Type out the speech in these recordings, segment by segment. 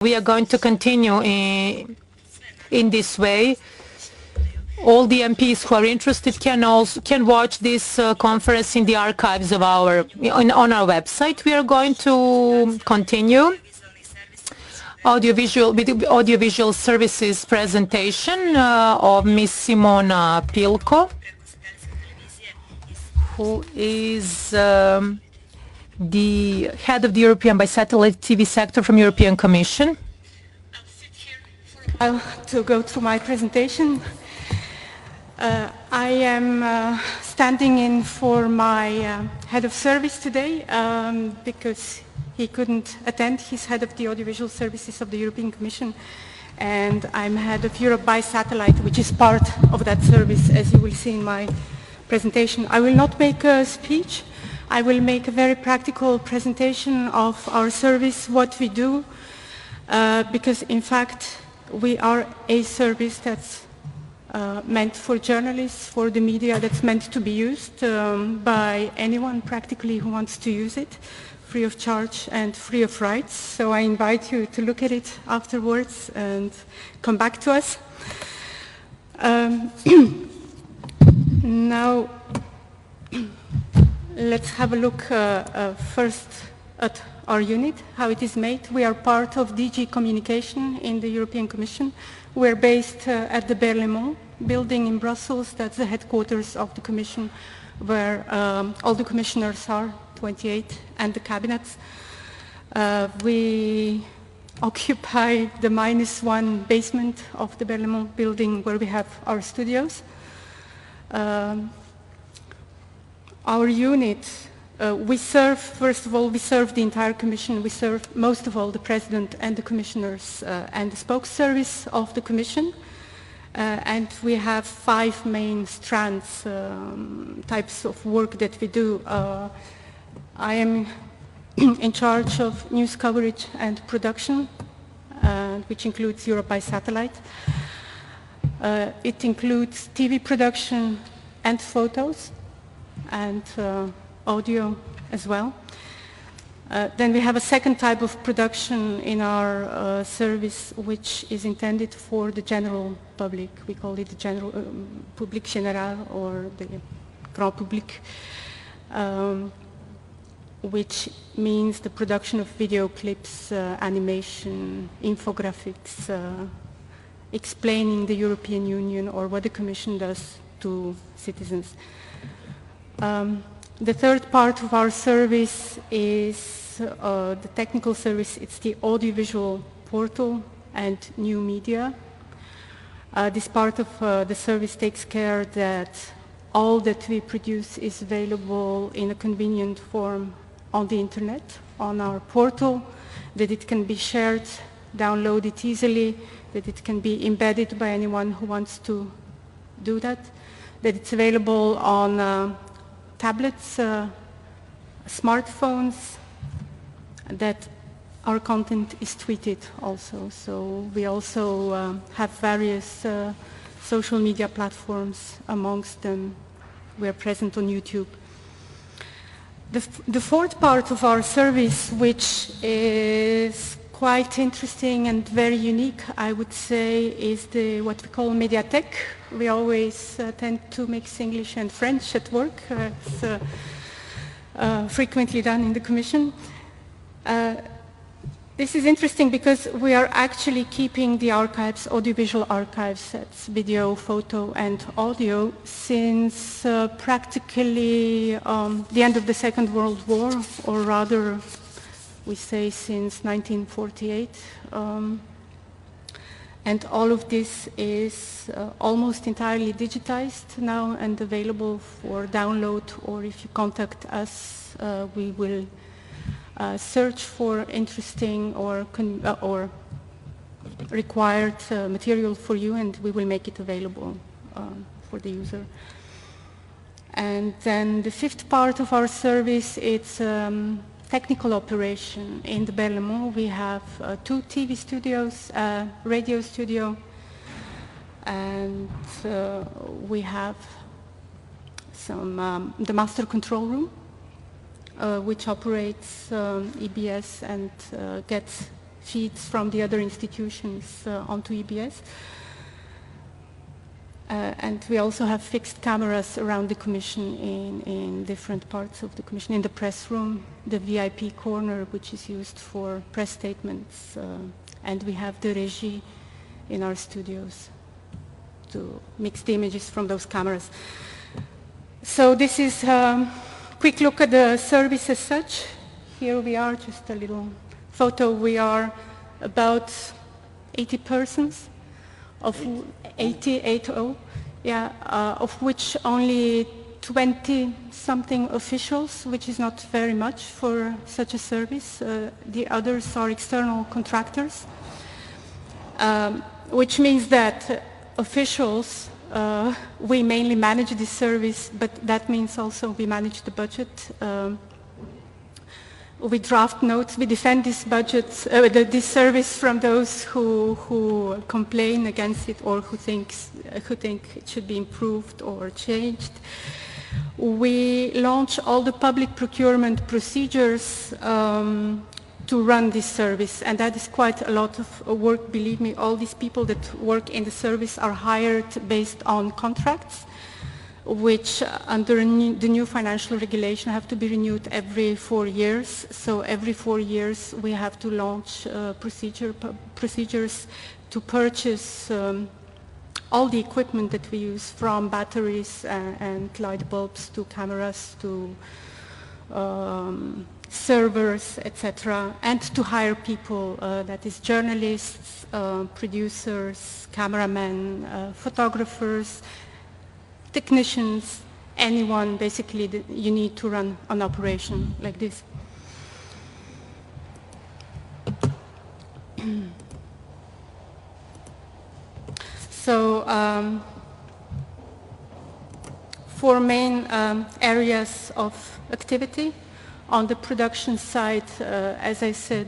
We are going to continue in this way. All the MPs who are interested can watch this conference in the archives of on our website. We are going to continue audiovisual services presentation of Ms.Simona Pinko, who is the head of the European by satellite TV sector from European Commission. To go through my presentation. I am standing in for my head of service today because he couldn't attend. He's head of the audiovisual services of the European Commission, and I'm head of Europe by satellite, which is part of that service, as you will see in my presentation. I will not make a speech. I will make a very practical presentation of our service, what we do, because in fact we are a service that's meant for journalists, for the media, that's meant to be used by anyone practically who wants to use it, free of charge and free of rights. So I invite you to look at it afterwards and come back to us. Now, let's have a look first at our unit, how it is made. We are part of DG Communication in the European Commission. We're based at the Parliament building in Brussels. That's the headquarters of the Commission, where all the commissioners are, 28, and the cabinets. We occupy the -1 basement of the Parliament building where we have our studios. Our unit, we serve, first of all, we serve the entire Commission. We serve most of all the President and the Commissioners and the spokes service of the Commission. And we have 5 main strands, types of work that we do. I am in charge of news coverage and production, which includes Europe by satellite. It includes TV production and photos and audio as well. Then we have a second type of production in our service, which is intended for the general public. We call it the general public général or the grand public, which means the production of video clips, animation, infographics, explaining the European Union or what the Commission does to citizens. The third part of our service is the technical service. It's the audiovisual portal and new media. This part of the service takes care that all that we produce is available in a convenient form on the internet, on our portal, that it can be shared, downloaded easily, that it can be embedded by anyone who wants to do that, that it's available on tablets, smartphones, that our content is tweeted also. So we also have various social media platforms. Amongst them, we are present on YouTube. The fourth part of our service, which is quite interesting and very unique, I would say, is what we call Mediatek. We always tend to mix English and French at work. It's frequently done in the Commission. This is interesting because we are actually keeping the archives, audiovisual archives, that's video, photo, and audio, since practically the end of the Second World War, or rather, we say since 1948. And all of this is almost entirely digitized now and available for download, or if you contact us, we will search for interesting or required material for you, and we will make it available for the user. And then the fifth part of our service, it's technical operation. In the Parliament, we have 2 TV studios, radio studio, and we have the master control room, which operates EBS and gets feeds from the other institutions onto EBS. And we also have fixed cameras around the Commission in different parts of the Commission. In the press room, the VIP corner, which is used for press statements, and we have the regie in our studios to mix the images from those cameras. So this is a quick look at the service as such. Here we are, just a little photo. We are about 80 persons, of 80, yeah, of which only 20-something officials, which is not very much for such a service. The others are external contractors, which means that officials, we mainly manage the service, but that means also we manage the budget. We draft notes, we defend this budget, this service from those who complain against it or who think it should be improved or changed. We launch all the public procurement procedures to run this service, and that is quite a lot of work, believe me. All these people that work in the service are hired based on contracts, which under the new financial regulation have to be renewed every 4 years. So every 4 years we have to launch procedures to purchase all the equipment that we use, from batteries and light bulbs to cameras to servers, etc., and to hire people, that is journalists, producers, cameramen, photographers, technicians, anyone basically that you need to run an operation like this. So 4 main areas of activity. On the production side, as I said,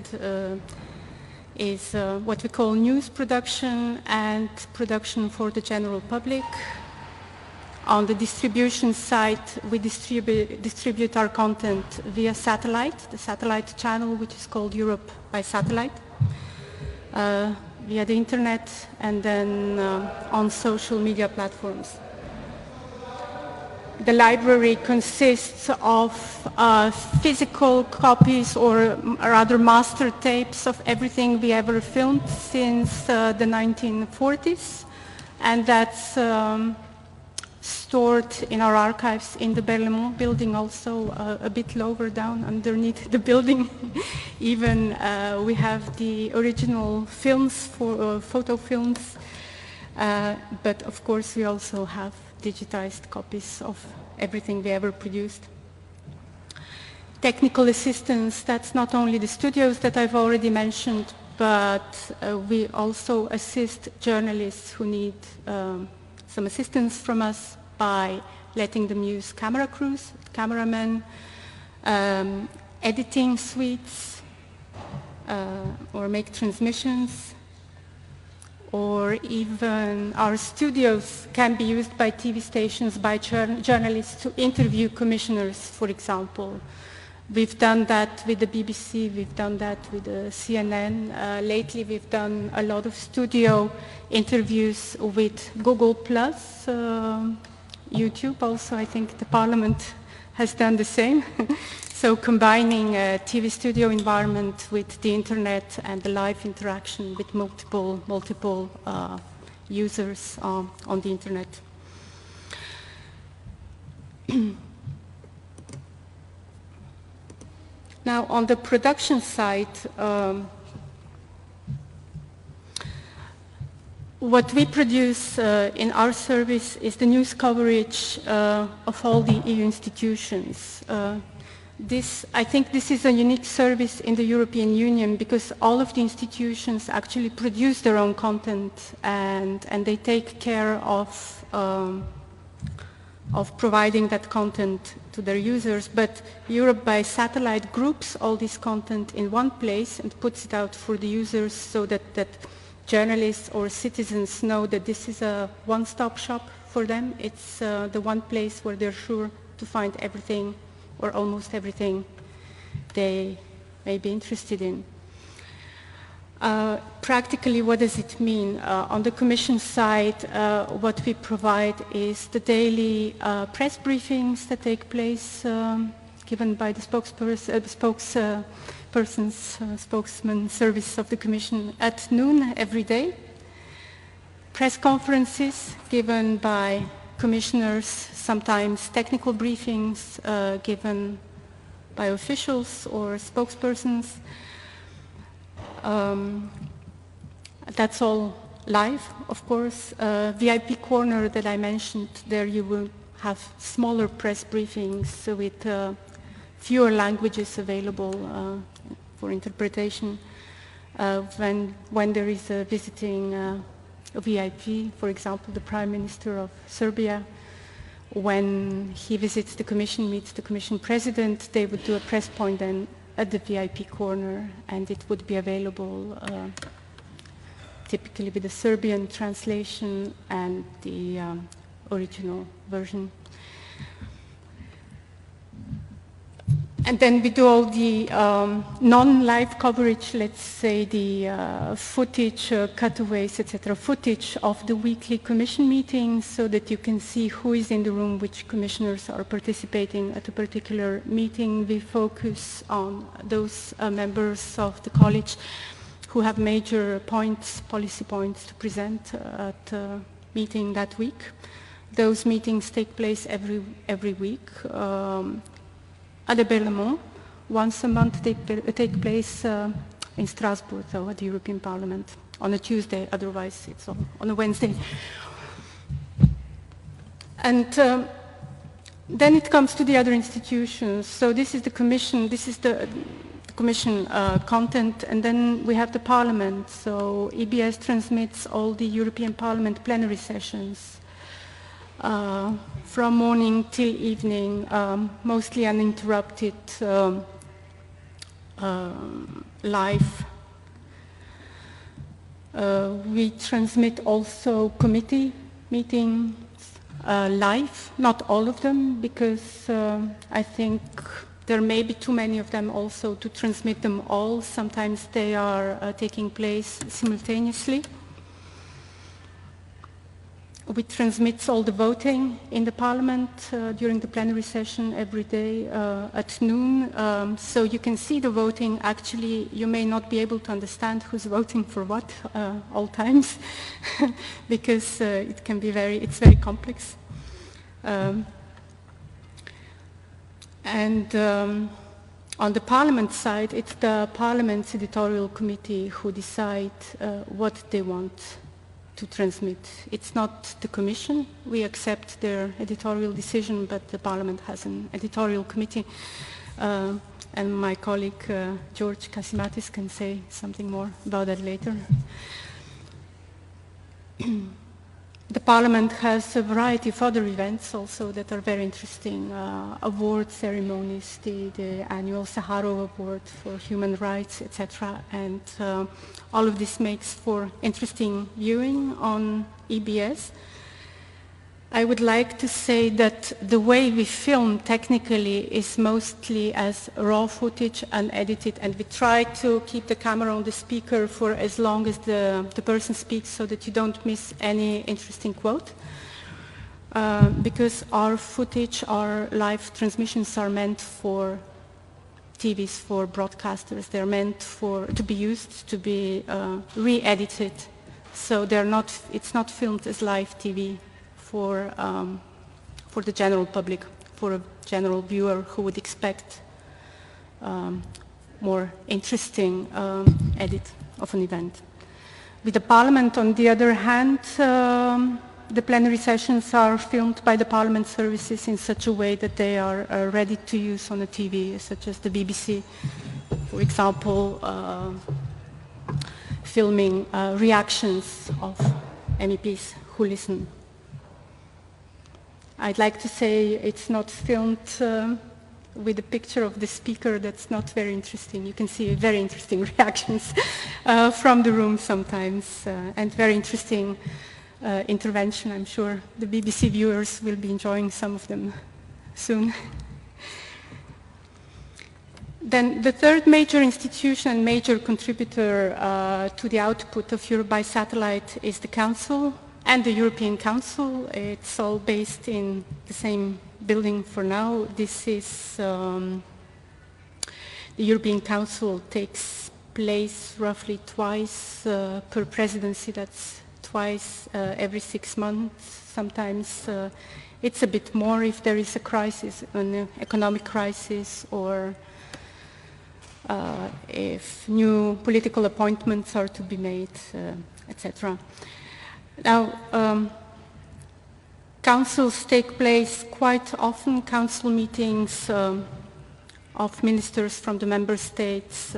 is what we call news production and production for the general public. On the distribution side, we distribute our content via satellite, the satellite channel, which is called Europe by Satellite, via the internet, and then on social media platforms. The library consists of physical copies, or rather master tapes, of everything we ever filmed since the 1940s, and that's stored in our archives in the Berlaymont building, also a bit lower down underneath the building. Even we have the original films, for photo films, but of course we also have digitized copies of everything we ever produced. Technical assistance, that's not only the studios that I've already mentioned, but we also assist journalists who need some assistance from us by letting them use camera crews, cameramen, editing suites, or make transmissions, or even our studios can be used by TV stations, by journalists to interview commissioners, for example. We've done that with the BBC, we've done that with the CNN. Lately we've done a lot of studio interviews with Google+, YouTube also. I think the Parliament has done the same. So combining a TV studio environment with the internet and the live interaction with multiple users on the internet. Now on the production side, what we produce in our service is the news coverage of all the EU institutions. I think this is a unique service in the European Union, because all of the institutions actually produce their own content, and they take care of providing that content to their users. But Europe by Satellite groups all this content in one place and puts it out for the users, so that journalists or citizens know that this is a one-stop shop for them. It's the one place where they're sure to find everything, or almost everything, they may be interested in. Practically, what does it mean? On the Commission side, what we provide is the daily press briefings that take place, given by the spokesman service of the Commission at noon every day. Press conferences given by commissioners, sometimes technical briefings given by officials or spokespersons. That's all live, of course. VIP corner that I mentioned, there you will have smaller press briefings with fewer languages available for interpretation. When there is a visiting a VIP, for example, the Prime Minister of Serbia, when he visits the Commission, meets the Commission President, they would do a press point then at the VIP corner, and it would be available typically with the Serbian translation and the original version. And then we do all the non-live coverage, let's say the footage, cutaways, etc., footage of the weekly Commission meetings so that you can see who is in the room, which commissioners are participating at a particular meeting. We focus on those members of the college who have major points, policy points to present at a meeting that week. Those meetings take place every week. At the Parliament, once a month take place in Strasbourg, so at the European Parliament, on a Tuesday, otherwise it's on a Wednesday. And then it comes to the other institutions. So this is the Commission, this is the Commission content, and then we have the Parliament. So EBS transmits all the European Parliament plenary sessions. From morning till evening, mostly uninterrupted live. We transmit also committee meetings live, not all of them, because I think there may be too many of them also to transmit them all. Sometimes they are taking place simultaneously. We transmit all the voting in the Parliament during the plenary session every day at noon. So you can see the voting. Actually, you may not be able to understand who's voting for what all times because it can be it's very complex. And on the Parliament side, it's the Parliament's editorial committee who decide what they want to transmit. It's not the Commission. We accept their editorial decision, but the Parliament has an editorial committee. And my colleague, George Kasimatis, can say something more about that later. The Parliament has a variety of other events also that are very interesting. Award ceremonies, the annual Sakharov Award for Human Rights, etc. And all of this makes for interesting viewing on EBS. I would like to say that the way we film technically is mostly as raw footage, unedited, and we try to keep the camera on the speaker for as long as the person speaks so that you don't miss any interesting quote. Because our footage, our live transmissions are meant for TVs, for broadcasters. They're meant to be used, to be re-edited. So it's not filmed as live TV for the general public, for a general viewer who would expect more interesting edit of an event. With the Parliament, on the other hand, the plenary sessions are filmed by the Parliament services in such a way that they are ready to use on a TV, such as the BBC, for example, filming reactions of MEPs who listen. I'd like to say it's not filmed with a picture of the speaker. That's not very interesting. You can see very interesting reactions from the room sometimes, and very interesting intervention. I'm sure the BBC viewers will be enjoying some of them soon. Then the third major institution and major contributor to the output of Europe by satellite is the Council and the European Council. It's all based in the same building for now. This is the European Council takes place roughly twice per presidency. That's twice every 6 months. Sometimes it's a bit more if there is a crisis, an economic crisis, or if new political appointments are to be made, etc. Now, councils take place quite often. Council meetings of ministers from the member states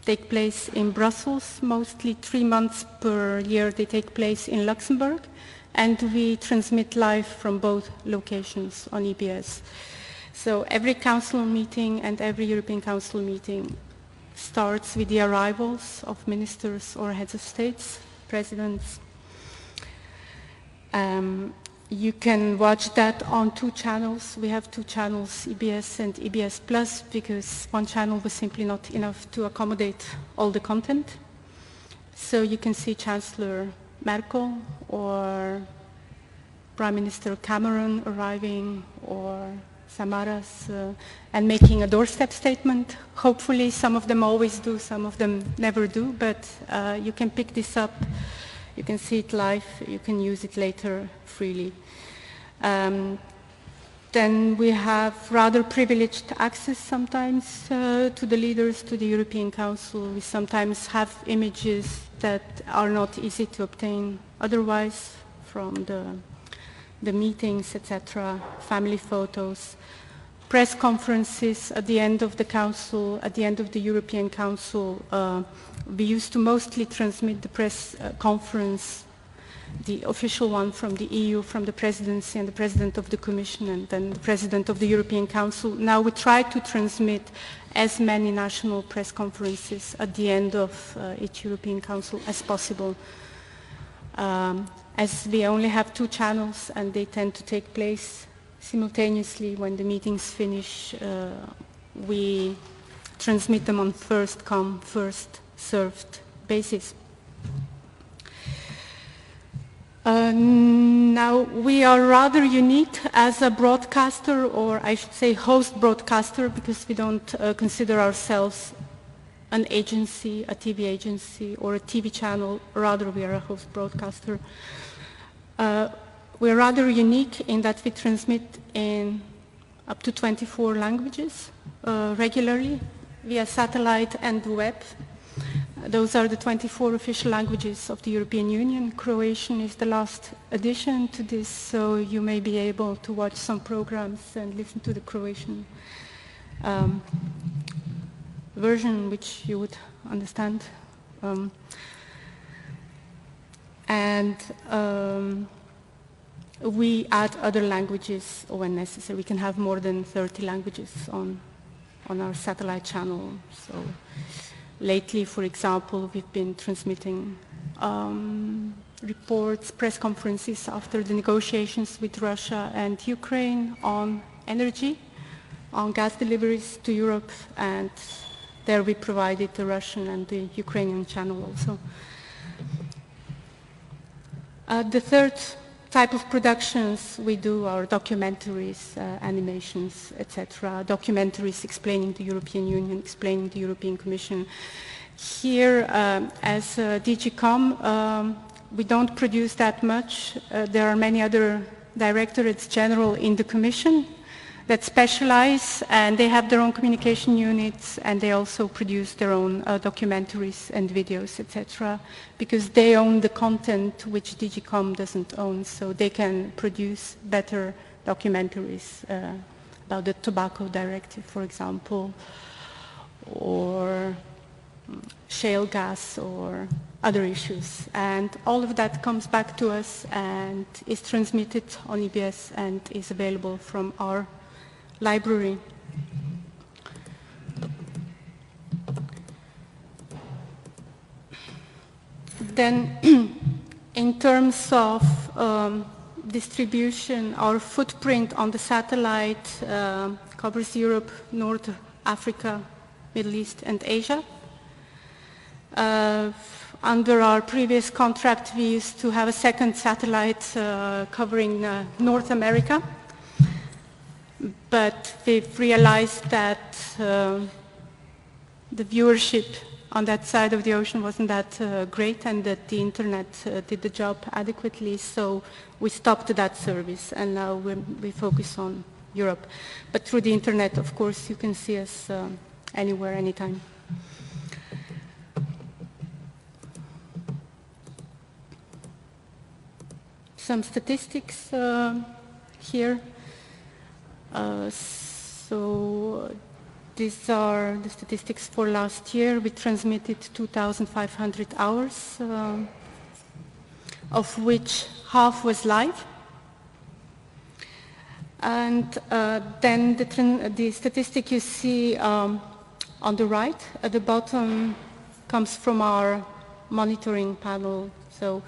take place in Brussels. Mostly 3 months per year they take place in Luxembourg, and we transmit live from both locations on EBS. So every council meeting and every European Council meeting starts with the arrivals of ministers or heads of states, presidents. You can watch that on 2 channels. We have 2 channels, EBS and EBS Plus, because one channel was simply not enough to accommodate all the content. So you can see Chancellor Merkel or Prime Minister Cameron arriving, or Samaras, and making a doorstep statement. Hopefully some of them always do, some of them never do, but you can pick this up. You can see it live, you can use it later freely. Then we have rather privileged access sometimes to the leaders, to the European Council. We sometimes have images that are not easy to obtain otherwise from the meetings, etc., family photos, press conferences at the end of the Council, at the end of the European Council. We used to mostly transmit the press conference, the official one from the EU, from the Presidency and the President of the Commission, and then the President of the European Council. Now we try to transmit as many national press conferences at the end of each European Council as possible. As we only have 2 channels and they tend to take place simultaneously when the meetings finish, we transmit them on first come, first served basis. Now, we are rather unique as a broadcaster, or I should say host broadcaster, because we don't consider ourselves an agency, a TV agency, or a TV channel. Rather, we are a host broadcaster. We're rather unique in that we transmit in up to 24 languages regularly via satellite and web. Those are the 24 official languages of the European Union. Croatian is the last addition to this, so you may be able to watch some programs and listen to the Croatian version, which you would understand. We add other languages when necessary. We can have more than 30 languages on our satellite channel. So lately, for example, we've been transmitting reports, press conferences after the negotiations with Russia and Ukraine on energy, on gas deliveries to Europe, and there we provided the Russian and the Ukrainian channel also. The third type of productions we do are documentaries, animations, etc. Documentaries explaining the European Union, explaining the European Commission. Here, as DG Com, we don't produce that much. There are many other directorates general in the Commission that specialize, and they have their own communication units, and they also produce their own documentaries and videos, etc., because they own the content which DG Com doesn't own, so they can produce better documentaries about the tobacco directive, for example, or shale gas or other issues. And all of that comes back to us and is transmitted on EBS and is available from our library. Then, in terms of distribution, our footprint on the satellite covers Europe, North Africa, Middle East, and Asia. Under our previous contract, we used to have a second satellite covering North America, but we've realized that the viewership on that side of the ocean wasn't that great, and that the internet did the job adequately, so we stopped that service, and now we focus on Europe. But through the internet, of course, you can see us anywhere, anytime. Some statistics here. So these are the statistics for last year. We transmitted 2,500 hours, of which half was live. And then the statistic you see on the right, at the bottom, comes from our monitoring panel. So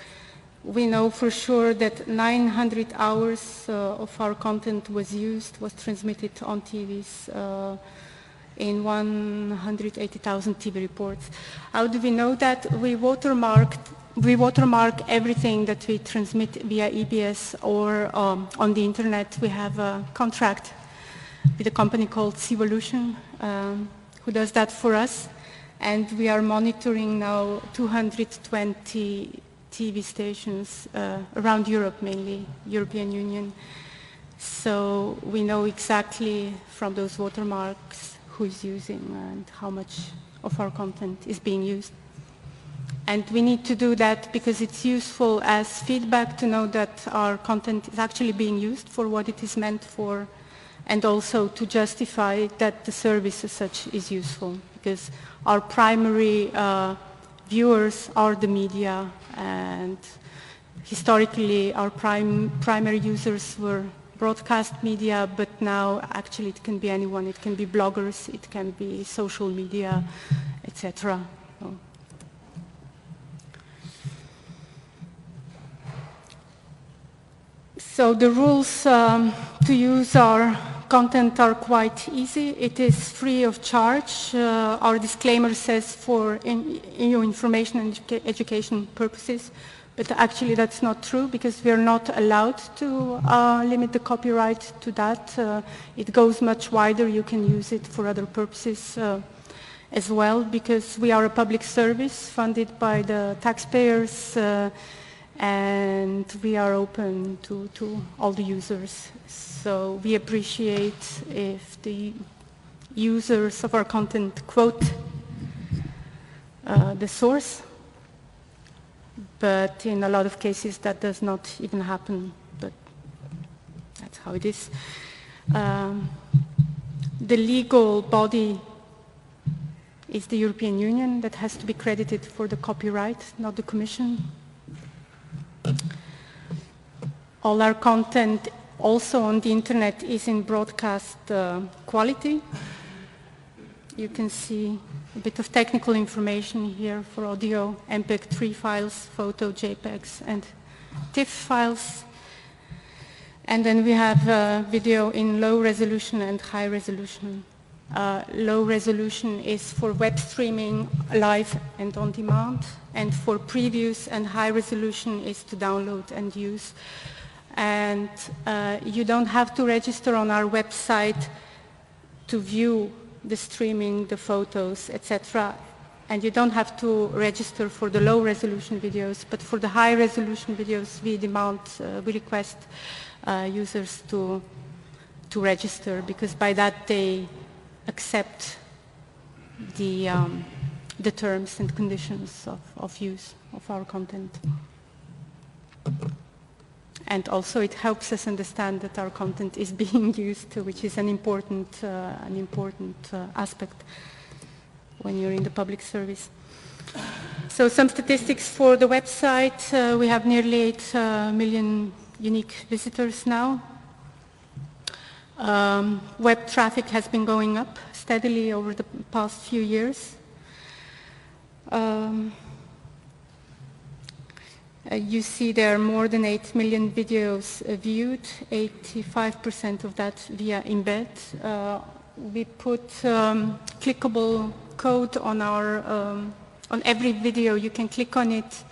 we know for sure that 900 hours of our content was transmitted on TVs in 180,000 TV reports. How do we know that? We watermark everything that we transmit via EBS or on the internet. We have a contract with a company called Sevolution who does that for us, and we are monitoring now 220 TV stations around Europe, mainly European Union. So we know exactly from those watermarks who is using and how much of our content is being used. And we need to do that because it's useful as feedback to know that our content is actually being used for what it is meant for, and also to justify that the service as such is useful, because our primary viewers are the media, and historically our primary users were broadcast media, but now actually it can be anyone. It can be bloggers, it can be social media, etc. So the rules to use our content are quite easy. It is free of charge. Our disclaimer says for EU information and education purposes, but actually that's not true, because we are not allowed to limit the copyright to that. It goes much wider. You can use it for other purposes as well, because we are a public service funded by the taxpayers, and we are open to all the users. So we appreciate if the users of our content quote the source, but in a lot of cases that does not even happen, but that's how it is. The legal body is the European Union that has to be credited for the copyright, not the Commission. All our content also on the internet is in broadcast quality. You can see a bit of technical information here for audio, MPEG-3 files, photo, JPEGs, and TIFF files. And then we have video in low resolution and high resolution. Low resolution is for web streaming, live and on demand, and for previews, and high resolution is to download and use. And you don't have to register on our website to view the streaming, the photos, etc. And you don't have to register for the low resolution videos, but for the high resolution videos we we request users to register, because by that they accept the terms and conditions of use of our content. And also it helps us understand that our content is being used, which is an important aspect when you're in the public service. So some statistics for the website. We have nearly 8 million unique visitors now. Web traffic has been going up steadily over the past few years. You see there are more than 8 million videos viewed, 85% of that via embed. we put clickable code on our on every video. You can click on it,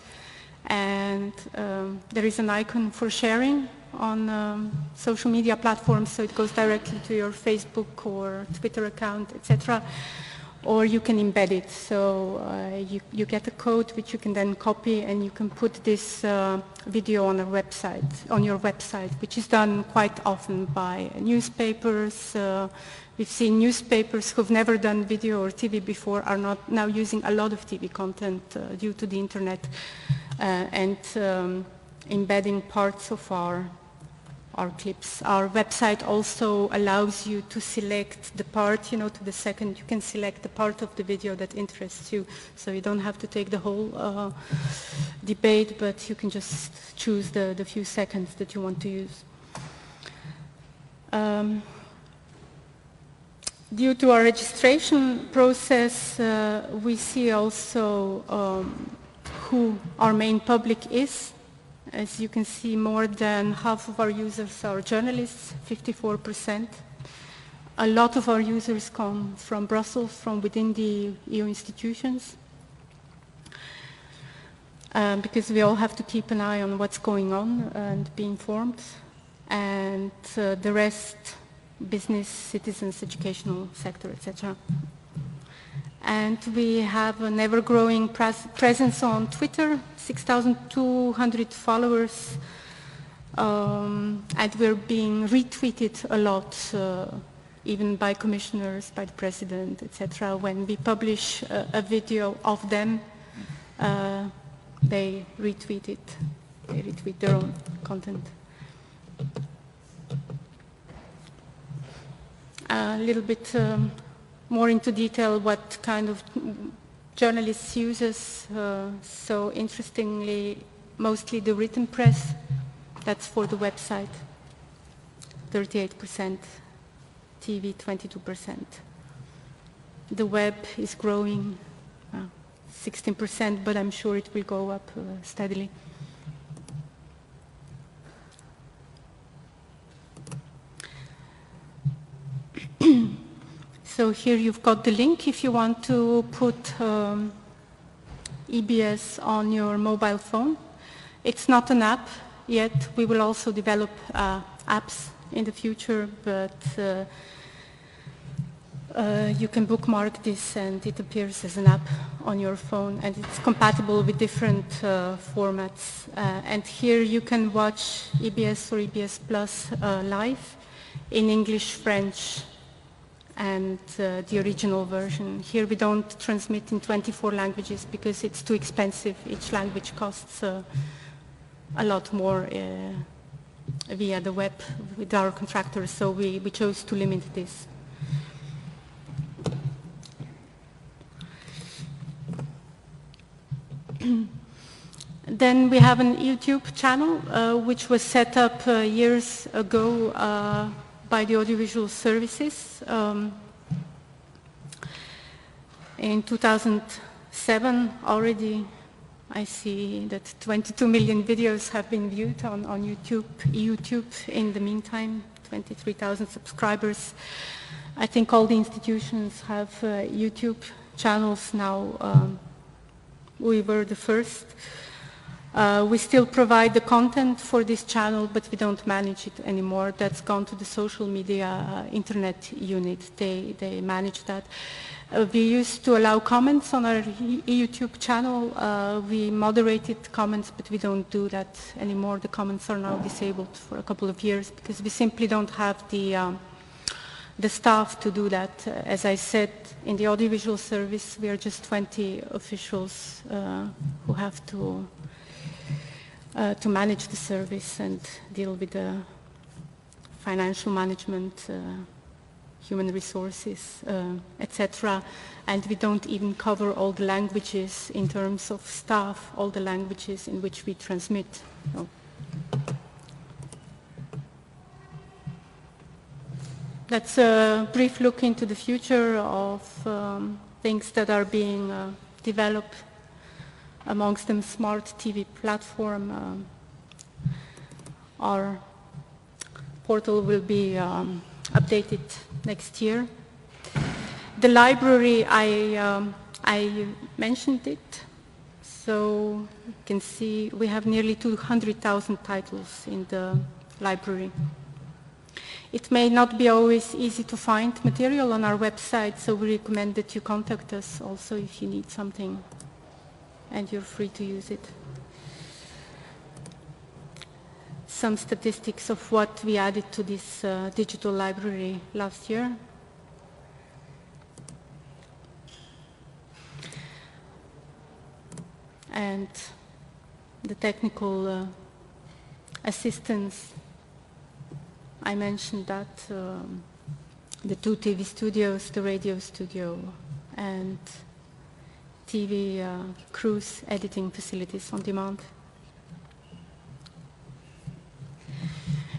and there is an icon for sharing on social media platforms, so it goes directly to your Facebook or Twitter account, etc. Or you can embed it, so you get a code which you can then copy, and you can put this video on your website, which is done quite often by newspapers. We've seen newspapers who've never done video or TV before are now using a lot of TV content due to the internet and embedding parts of our clips. Our website also allows you to select the part, to the second. You can select the part of the video that interests you, so you don't have to take the whole debate, but you can just choose the few seconds that you want to use. Due to our registration process, we see also who our main public is. As you can see, more than half of our users are journalists, 54%. A lot of our users come from Brussels, from within the EU institutions, because we all have to keep an eye on what's going on and be informed. And the rest, business, citizens, educational sector, etc. And we have an ever-growing presence on Twitter, 6,200 followers, and we're being retweeted a lot, even by commissioners, by the president, etc. When we publish a video of them, they retweet it. They retweet their own content. A little bit more into detail what kind of journalists use us. So interestingly, mostly the written press, that's for the website, 38%, TV 22%. The web is growing 16%, but I'm sure it will go up steadily. So here you've got the link if you want to put EBS on your mobile phone. It's not an app yet. We will also develop apps in the future, but you can bookmark this and it appears as an app on your phone, and it's compatible with different formats. And here you can watch EBS or EBS Plus live in English, French, and the original version. Here we don't transmit in 24 languages because it's too expensive. Each language costs a lot more via the web with our contractors, so we chose to limit this. Then we have an YouTube channel which was set up years ago by the audiovisual services. In 2007 already, I see that 22 million videos have been viewed on YouTube, EUTube in the meantime, 23,000 subscribers. I think all the institutions have YouTube channels now. We were the first. We still provide the content for this channel, but we don't manage it anymore. That's gone to the social media internet unit. They manage that. We used to allow comments on our EUTube channel. We moderated comments, but we don't do that anymore. The comments are now disabled for a couple of years because we simply don't have the staff to do that. As I said, in the audiovisual service, we are just 20 officials who have to manage the service and deal with the financial management, human resources, etc. And we don't even cover all the languages in terms of staff, all the languages in which we transmit. So that's a brief look into the future of things that are being developed, amongst them smart TV platform. Our portal will be updated next year, The library, I mentioned it. So you can see we have nearly 200,000 titles in the library. It may not be always easy to find material on our website, so we recommend that you contact us also if you need something, and you're free to use it. Some statistics of what we added to this digital library last year. And the technical assistance, I mentioned that, the 2 TV studios, the radio studio, and TV cruise editing facilities on demand.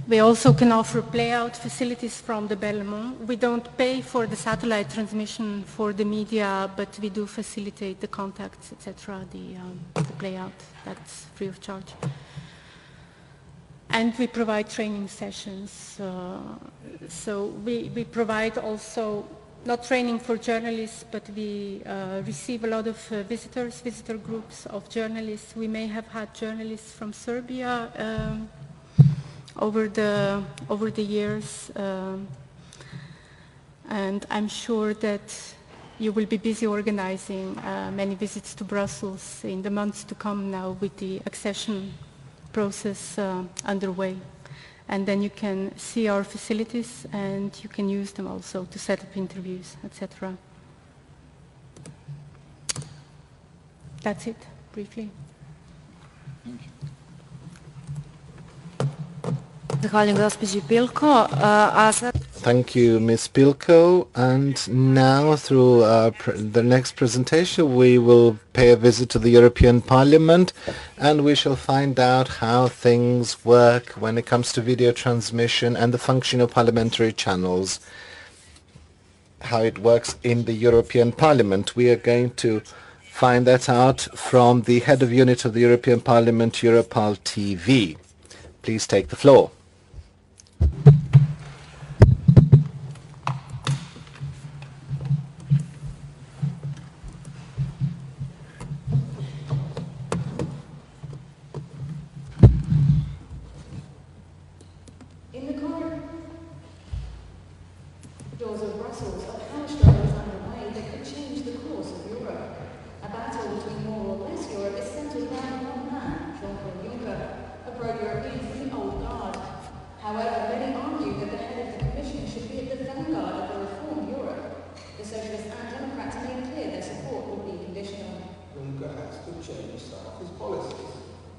We also can offer playout facilities from the Belmont. We don't pay for the satellite transmission for the media, but we do facilitate the contacts, etc., the playout. That's free of charge. And we provide training sessions. So we provide also, not training for journalists, but we receive a lot of visitor groups of journalists. We may have had journalists from Serbia over the years, and I'm sure that you will be busy organizing many visits to Brussels in the months to come now with the accession process underway. And then you can see our facilities and you can use them also to set up interviews, etc. That's it, briefly. Thank you. Thank you, Ms. Pilko. And now, through the next presentation, we will pay a visit to the European Parliament, and we shall find out how things work when it comes to video transmission and the function of parliamentary channels, how it works in the European Parliament. We are going to find that out from the head of unit of the European Parliament, EuropalrTV. Please take the floor.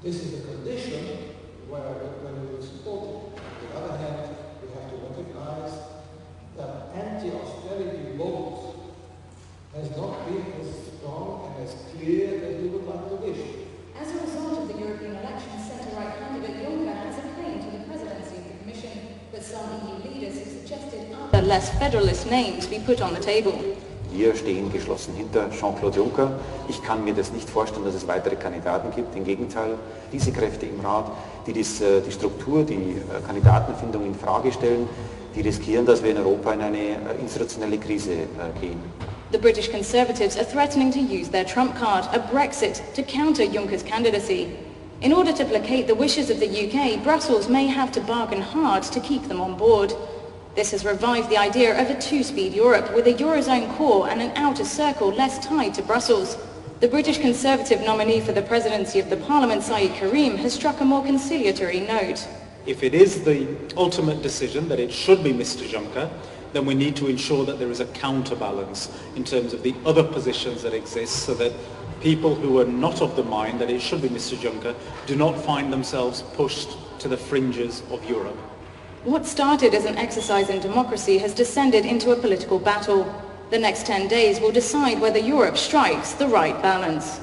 This is a condition where, when we will support it. On the other hand, we have to recognize that anti-austerity vote has not been as strong and as clear as we would like to wish. As a result of the European elections, centre-right candidate Jorko has a claim to the presidency of the Commission, but some EU leaders have suggested other less federalist names be put on the table. Wir stehen geschlossen hinter Jean-Claude Juncker. Ich kann mir das nicht vorstellen, dass es weitere Kandidaten gibt. Im Gegenteil, diese Kräfte im Rat, die die Struktur, die Kandidatenfindung in Frage stellen, die riskieren, dass wir in Europa in eine institutionelle Krise gehen. The British Conservatives are threatening to use their trump card, a Brexit, to counter Juncker's candidacy. In order to placate the wishes of the UK, Brussels may have to bargain hard to keep them on board. This has revived the idea of a two-speed Europe with a Eurozone core and an outer circle less tied to Brussels. The British Conservative nominee for the presidency of the Parliament, Saeed Karim, has struck a more conciliatory note. If it is the ultimate decision that it should be Mr. Juncker, then we need to ensure that there is a counterbalance in terms of the other positions that exist, so that people who are not of the mind that it should be Mr. Juncker do not find themselves pushed to the fringes of Europe. What started as an exercise in democracy has descended into a political battle. The next 10 days will decide whether Europe strikes the right balance.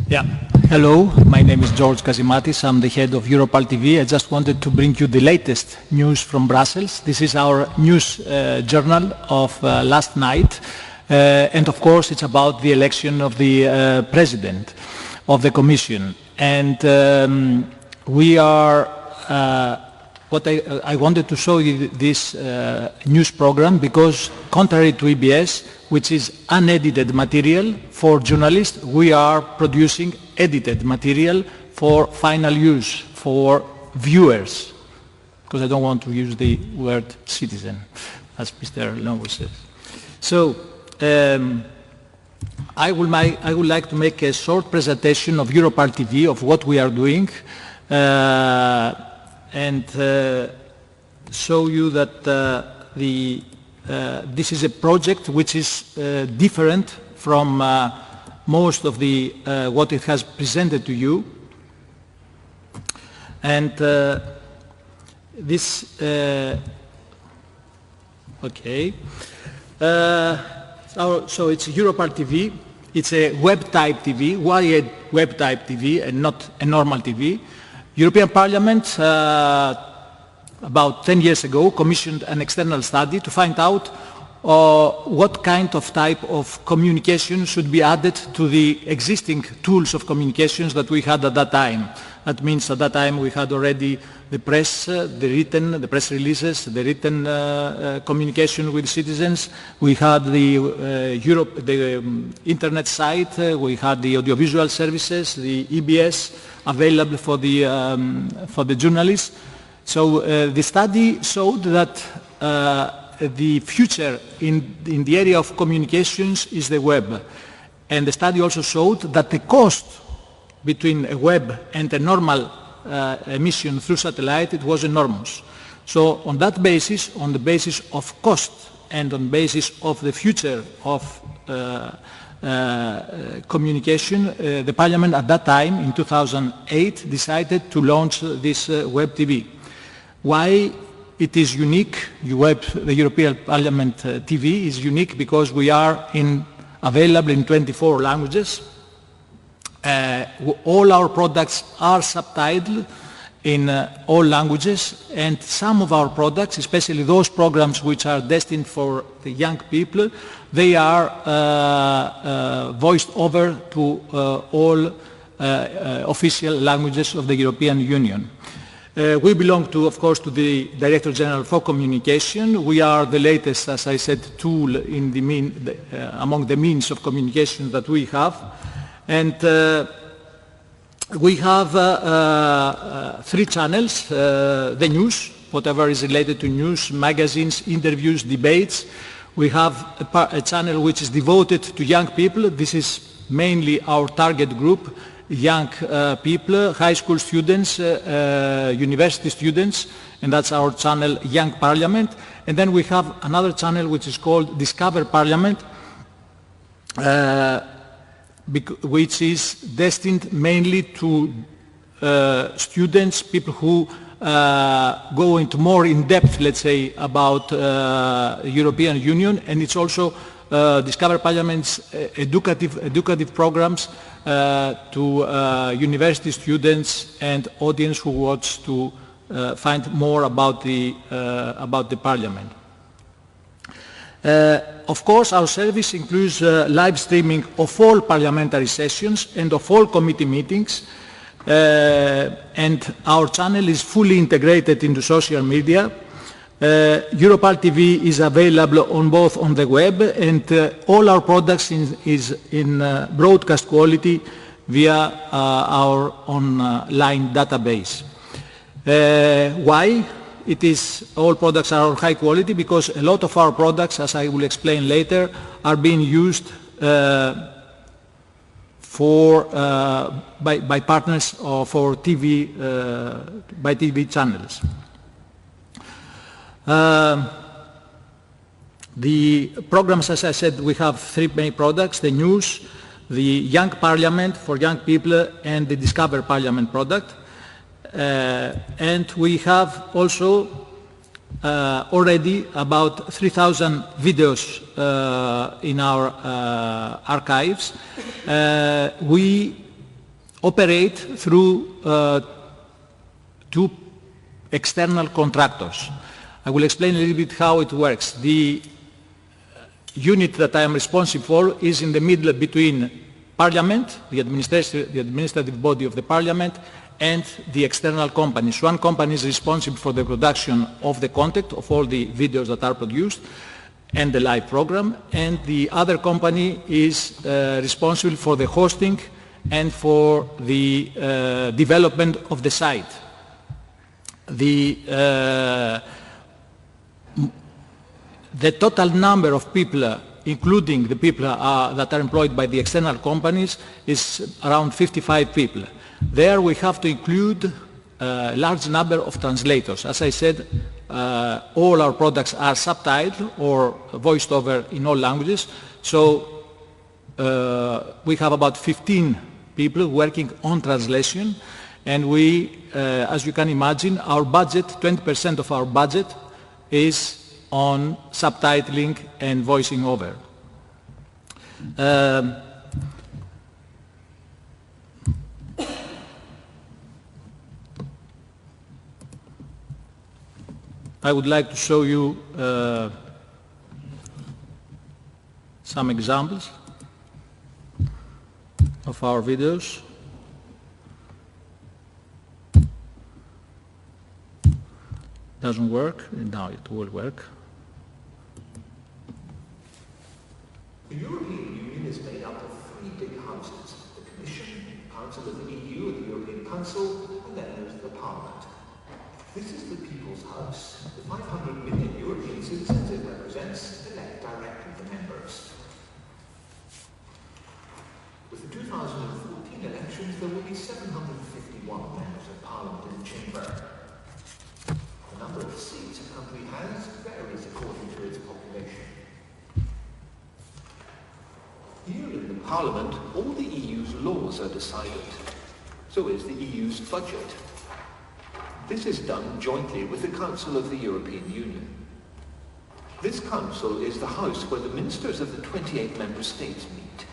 Yeah. Hello, my name is George Kasimatis. I'm the head of EuropalrTV. I just wanted to bring you the latest news from Brussels. This is our news journal of last night. And of course it's about the election of the President of the Commission. And we are I wanted to show you this news program because, contrary to EBS, which is unedited material for journalists, we are producing edited material for final use, for viewers, because I don't want to use the word citizen, as Mr. Longo says. So, I would like to make a short presentation of EuropalrTV, of what we are doing, and show you that this is a project which is different from most of the what it has presented to you. And this, okay. So it's EuropalrTV. It's a web-type TV. Why a web-type TV and not a normal TV? European Parliament, about 10 years ago, commissioned an external study to find out what kind of type of communication should be added to the existing tools of communications that we had at that time. That means at that time we had already the press, the press releases, the written communication with citizens. We had the internet site, we had the audiovisual services, the EBS available for the journalists. So the study showed that the future in the area of communications is the web. And the study also showed that the cost between a web and a normal emission through satellite, it was enormous. So on that basis, on the basis of cost and on the basis of the future of communication, the Parliament at that time, in 2008, decided to launch this web TV. Why it is unique? The European Parliament TV is unique because we are available in 24 languages. All our products are subtitled in all languages, and some of our products, especially those programs which are destined for the young people, they are voiced over to all official languages of the European Union. We belong to, of course, to the Director General for Communication. We are the latest, as I said, tool in among the means of communication that we have. And we have 3 channels, the news, whatever is related to news, magazines, interviews, debates. We have a channel which is devoted to young people. This is mainly our target group, young people, high school students, university students, and that's our channel, Young Parliament. And then we have another channel which is called Discover Parliament, which is destined mainly to students, people who go into more in-depth, let's say, about European Union, and it's also Discover Parliament's educative programs to university students and audience who wants to find more about the Parliament. Of course, our service includes live streaming of all parliamentary sessions and of all committee meetings, and our channel is fully integrated into social media. EuropalrTV is available both on the web, and all our products is in broadcast quality via our online database. Why? All products are of high quality because a lot of our products, as I will explain later, are being used by partners or for TV, by TV channels. The programs, as I said, we have 3 main products: the news, the Young Parliament for young people, and the Discover Parliament product. And we have also already about 3,000 videos in our archives. We operate through 2 external contractors. I will explain a little bit how it works. The unit that I am responsible for is in the middle between Parliament, the administrative body of the Parliament, and the external companies. One company is responsible for the production of the content of all the videos that are produced and the live program, and the other company is responsible for the hosting and for the development of the site. The total number of people, including the people that are employed by the external companies, is around 55 people. There we have to include a large number of translators. As I said, all our products are subtitled or voiced over in all languages, so we have about 15 people working on translation, and we, as you can imagine, our budget, 20% of our budget is on subtitling and voicing over. I would like to show you some examples of our videos. Doesn't work. Now it will work. The European Union is made up of three big houses: the Commission, the Council of the EU, and the European Council, and then there's the Parliament. This is the People's House. The 500 million European citizens it represents elect directly the members. With the 2014 elections, there will be 751 members of Parliament in the chamber. The number of seats a country has varies according to its population. Here in the Parliament, all the EU's laws are decided. So is the EU's budget. This is done jointly with the Council of the European Union. This council is the house where the ministers of the 28 member states meet.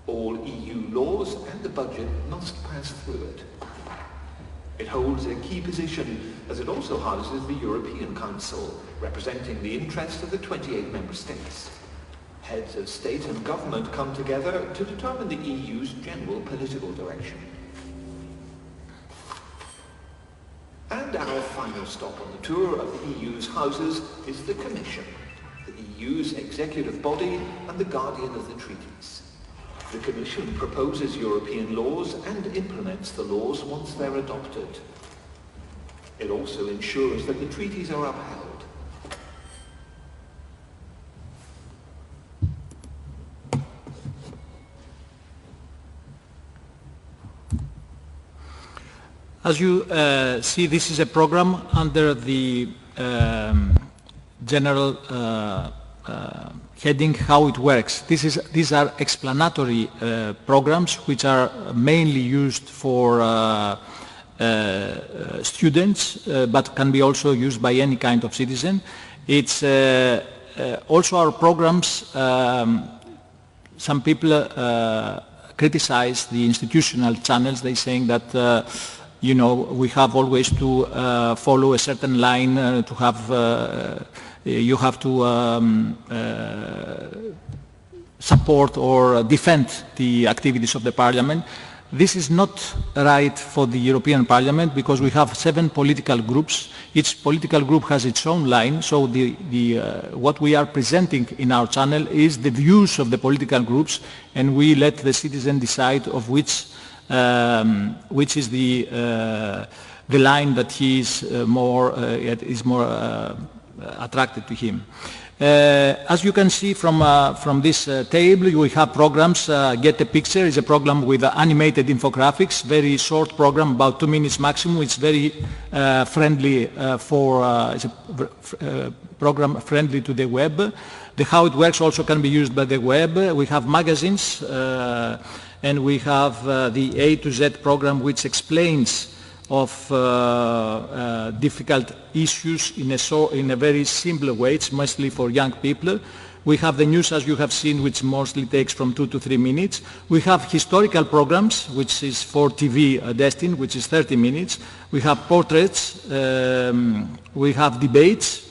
All EU laws and the budget must pass through it. It holds a key position as it also houses the European Council, representing the interests of the 28 member states. Heads of state and government come together to determine the EU's general political direction. And our final stop on the tour of the EU's houses is the Commission, the EU's executive body and the guardian of the treaties. The Commission proposes European laws and implements the laws once they're adopted. It also ensures that the treaties are upheld. As you see, this is a program under the general heading how it works. These are explanatory programs which are mainly used for students, but can be also used by any kind of citizen. It's also our programs. Some people criticize the institutional channels. They're saying that you know, we have always to follow a certain line, to have, you have to support or defend the activities of the Parliament. This is not right for the European Parliament because we have 7 political groups. Each political group has its own line, so what we are presenting in our channel is the views of the political groups, and we let the citizen decide of which is the line that he is more attracted to him. As you can see from this table, we have programs. Get a Picture is a program with animated infographics, very short program, about 2 minutes maximum. It's very friendly it's a program friendly to the web. The How It Works also can be used by the web. We have magazines. And we have the A to Z program, which explains of difficult issues in a very simple way. It's mostly for young people. We have the news, as you have seen, which mostly takes from 2 to 3 minutes. We have historical programs, which is for TV destined, which is 30 minutes. We have portraits. We have debates,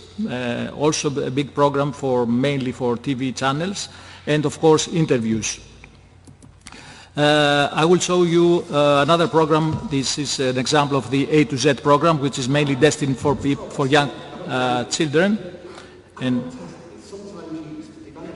also a big program mainly for TV channels, and of course interviews. I will show you another program. This is an example of the A to Z program, which is mainly destined for young children. And sometimes used to develop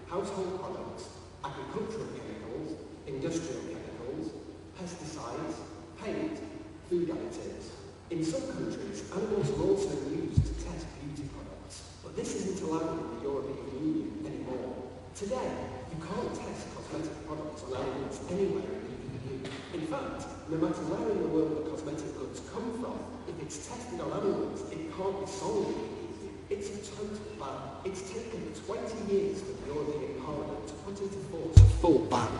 household products, agricultural chemicals, industrial chemicals, pesticides, paint, food additives. In some countries, animals are also used to test beauty products, but this isn't allowed in the European Union anymore. Today, you can't test cosmetic products on animals anywhere in the EU. In fact, no matter where in the world the cosmetic goods come from, if it's tested on animals, it can't be sold in the EU. It's a total ban. It's taken 20 years for the European Parliament to put into force a full ban.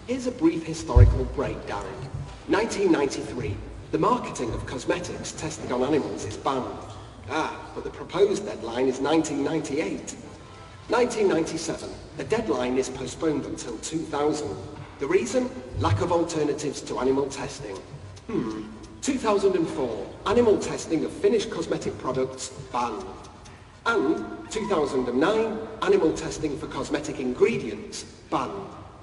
Here's a brief historical breakdown. 1993. The marketing of cosmetics tested on animals is banned. But the proposed deadline is 1998. 1997. The deadline is postponed until 2000. The reason? Lack of alternatives to animal testing. 2004. Animal testing of finished cosmetic products banned. And 2009. Animal testing for cosmetic ingredients banned.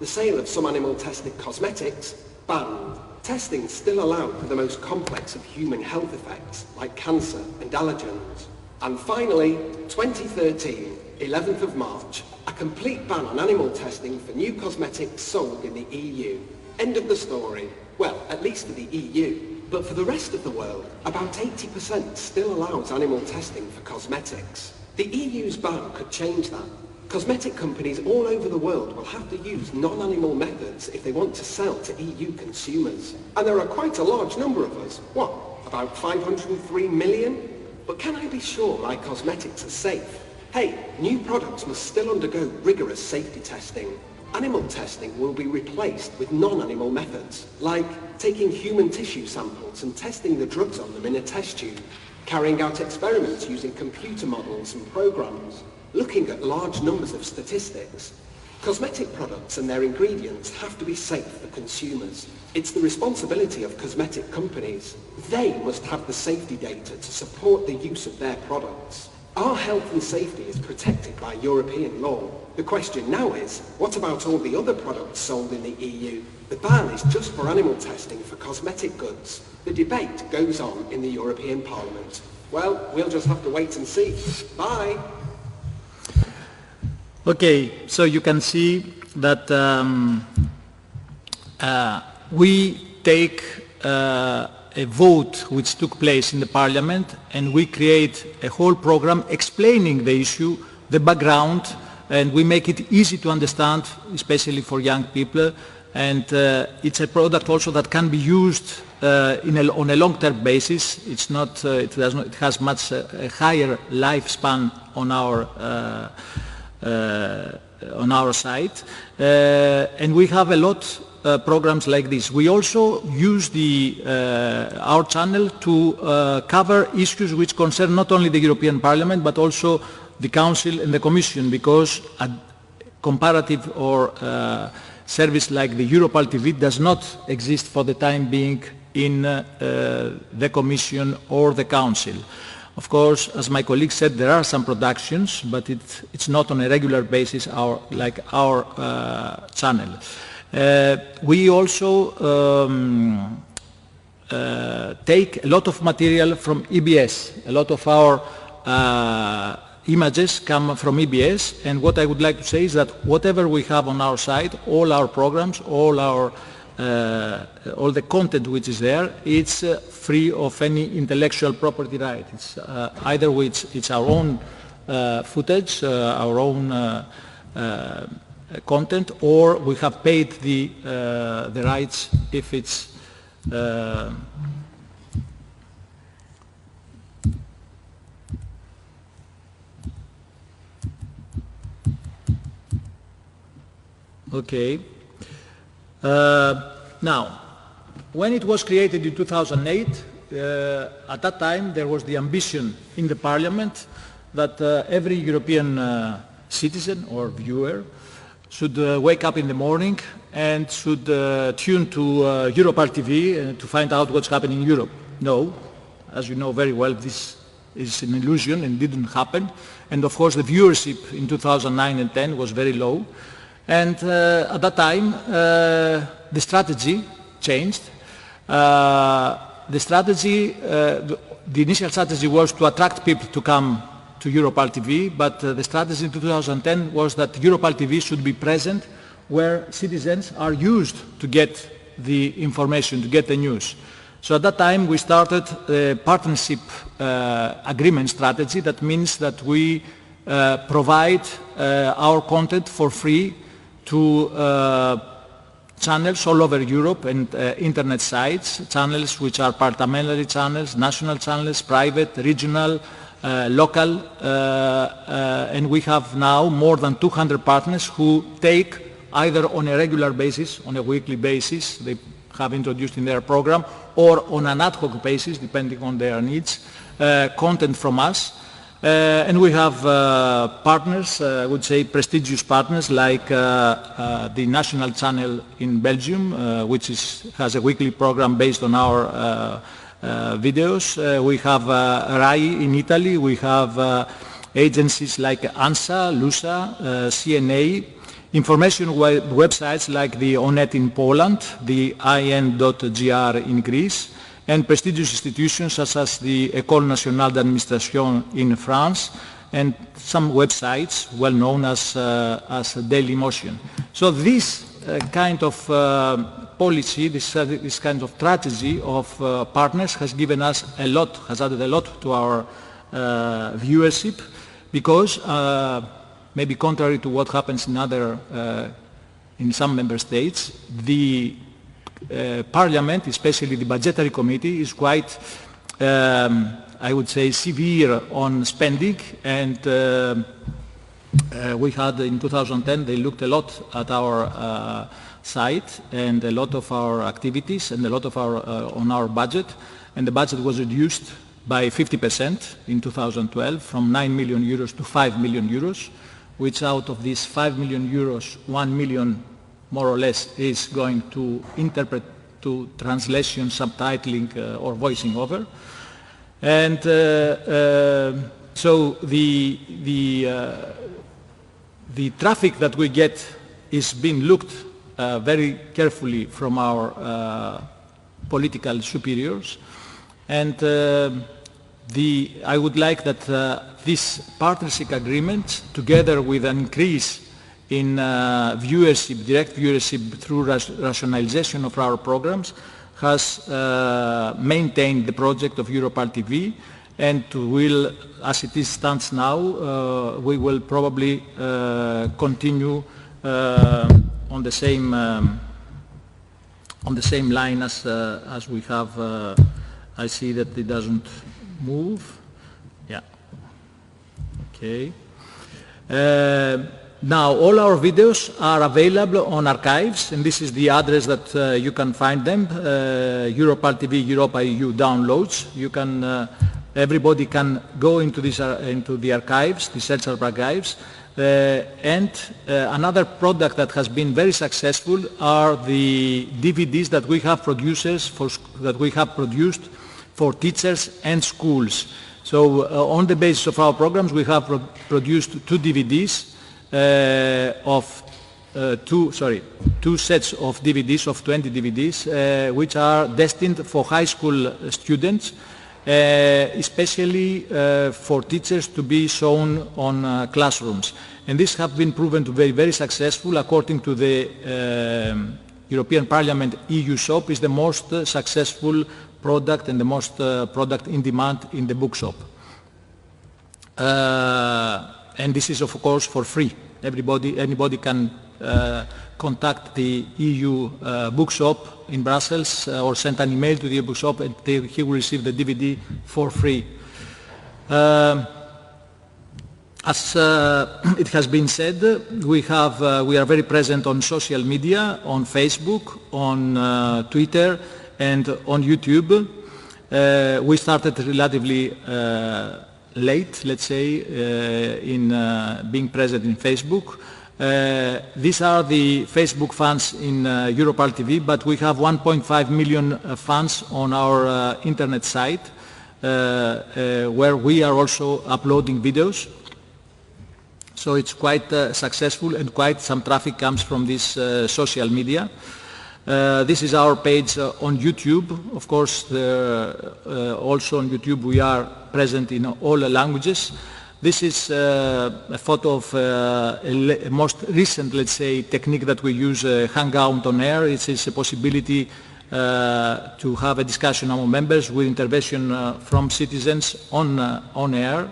The sale of some animal-tested cosmetics banned. Testing still allowed for the most complex of human health effects, like cancer and allergens. And finally, 2013, 11th of March, a complete ban on animal testing for new cosmetics sold in the EU. End of the story. Well, at least for the EU. But for the rest of the world, about 80% still allows animal testing for cosmetics. The EU's ban could change that. Cosmetic companies all over the world will have to use non-animal methods if they want to sell to EU consumers. And there are quite a large number of us. What, about 503 million? But can I be sure my cosmetics are safe? Hey, new products must still undergo rigorous safety testing. Animal testing will be replaced with non-animal methods, like taking human tissue samples and testing the drugs on them in a test tube, carrying out experiments using computer models and programs, looking at large numbers of statistics. Cosmetic products and their ingredients have to be safe for consumers. It's the responsibility of cosmetic companies. They must have the safety data to support the use of their products. Our health and safety is protected by European law. The question now is, what about all the other products sold in the EU? The ban is just for animal testing for cosmetic goods. The debate goes on in the European Parliament. Well, we'll just have to wait and see. Bye! Okay, so you can see that we take a vote which took place in the Parliament, and we create a whole program explaining the issue, the background, and we make it easy to understand, especially for young people. And it's a product also that can be used on a long-term basis. It's not, it has much a higher lifespan on our site, and we have a lot programs like this. We also use our channel to cover issues which concern not only the European Parliament but also the Council and the Commission, because a comparative or service like the EuropalrTV does not exist for the time being in the Commission or the Council. Of course, as my colleague said, there are some productions, but it's not on a regular basis like our channel. We also take a lot of material from EBS. A lot of our images come from EBS, and what I would like to say is that whatever we have on our site, all our programs, all the content which is there, it's free of any intellectual property right. It's either it's our own footage, our own content, or we have paid the rights if it's okay. Now, when it was created in 2008, at that time there was the ambition in the Parliament that every European citizen or viewer should wake up in the morning and should tune to EuropalrTV to find out what's happening in Europe. No, as you know very well, this is an illusion and didn't happen. And of course the viewership in 2009 and 10 was very low. And at that time, the strategy changed. The initial strategy was to attract people to come to EuropalrTV, but the strategy in 2010 was that EuropalrTV should be present where citizens are used to get the information, to get the news. So at that time we started a partnership agreement strategy. That means that we provide our content for free to channels all over Europe and internet sites, channels which are parliamentary channels, national channels, private, regional, local, and we have now more than 200 partners who take either on a regular basis, on a weekly basis, they have introduced in their program, or on an ad hoc basis, depending on their needs, content from us. And we have partners, I would say prestigious partners, like the national channel in Belgium, which has a weekly program based on our videos. We have RAI in Italy. We have agencies like ANSA, LUSA, CNA, information websites like the ONET in Poland, the IN.gr in Greece, and prestigious institutions such as the École Nationale d'Administration in France, and some websites well known as Dailymotion. So this kind of policy, this kind of strategy of partners has given us a lot, has added a lot to our viewership, because maybe contrary to what happens in some member states, the Parliament, especially the budgetary committee, is quite, I would say, severe on spending, and we had in 2010, they looked a lot at our site and a lot of our activities and a lot of on our budget, and the budget was reduced by 50% in 2012 from 9 million euros to 5 million euros, which out of these 5 million euros, 1 million more or less is going to interpret, to translation, subtitling or voicing over. And so the traffic that we get is being looked very carefully from our political superiors, and I would like that this partnership agreement, together with an increase in viewership, direct viewership through rationalization of our programs, has maintained the project of EuropalrTV, and will, as it stands now, we will probably continue on the same line as we have. I see that it doesn't move. Yeah. Okay. Now all our videos are available on archives, and this is the address that you can find them. EuropalrTV Europa EU downloads. You can everybody can go into this into the archives, the Searcher archives. And another product that has been very successful are the DVDs that we have produced for teachers and schools. So on the basis of our programs, we have produced two DVDs two sets of DVDs, of 20 DVDs, which are destined for high school students, especially for teachers to be shown on classrooms. And this have been proven to be very successful. According to the European Parliament, EU shop is the most successful product and the most product in demand in the bookshop. And this is of course for free. Anybody can contact the EU bookshop in Brussels or send an email to the bookshop, and he will receive the DVD for free. As it has been said, we are very present on social media, on Facebook, on Twitter, and on YouTube. We started relatively late, let's say, in being present in Facebook. These are the Facebook fans in EuropalrTV, but we have 1.5 million fans on our internet site, where we are also uploading videos. So it's quite successful, and quite some traffic comes from this social media. This is our page on YouTube. Of course, also on YouTube we are present in all languages. This is a photo of a most recent, let's say, technique that we use, hangout on air. It is a possibility to have a discussion among members with intervention from citizens on air.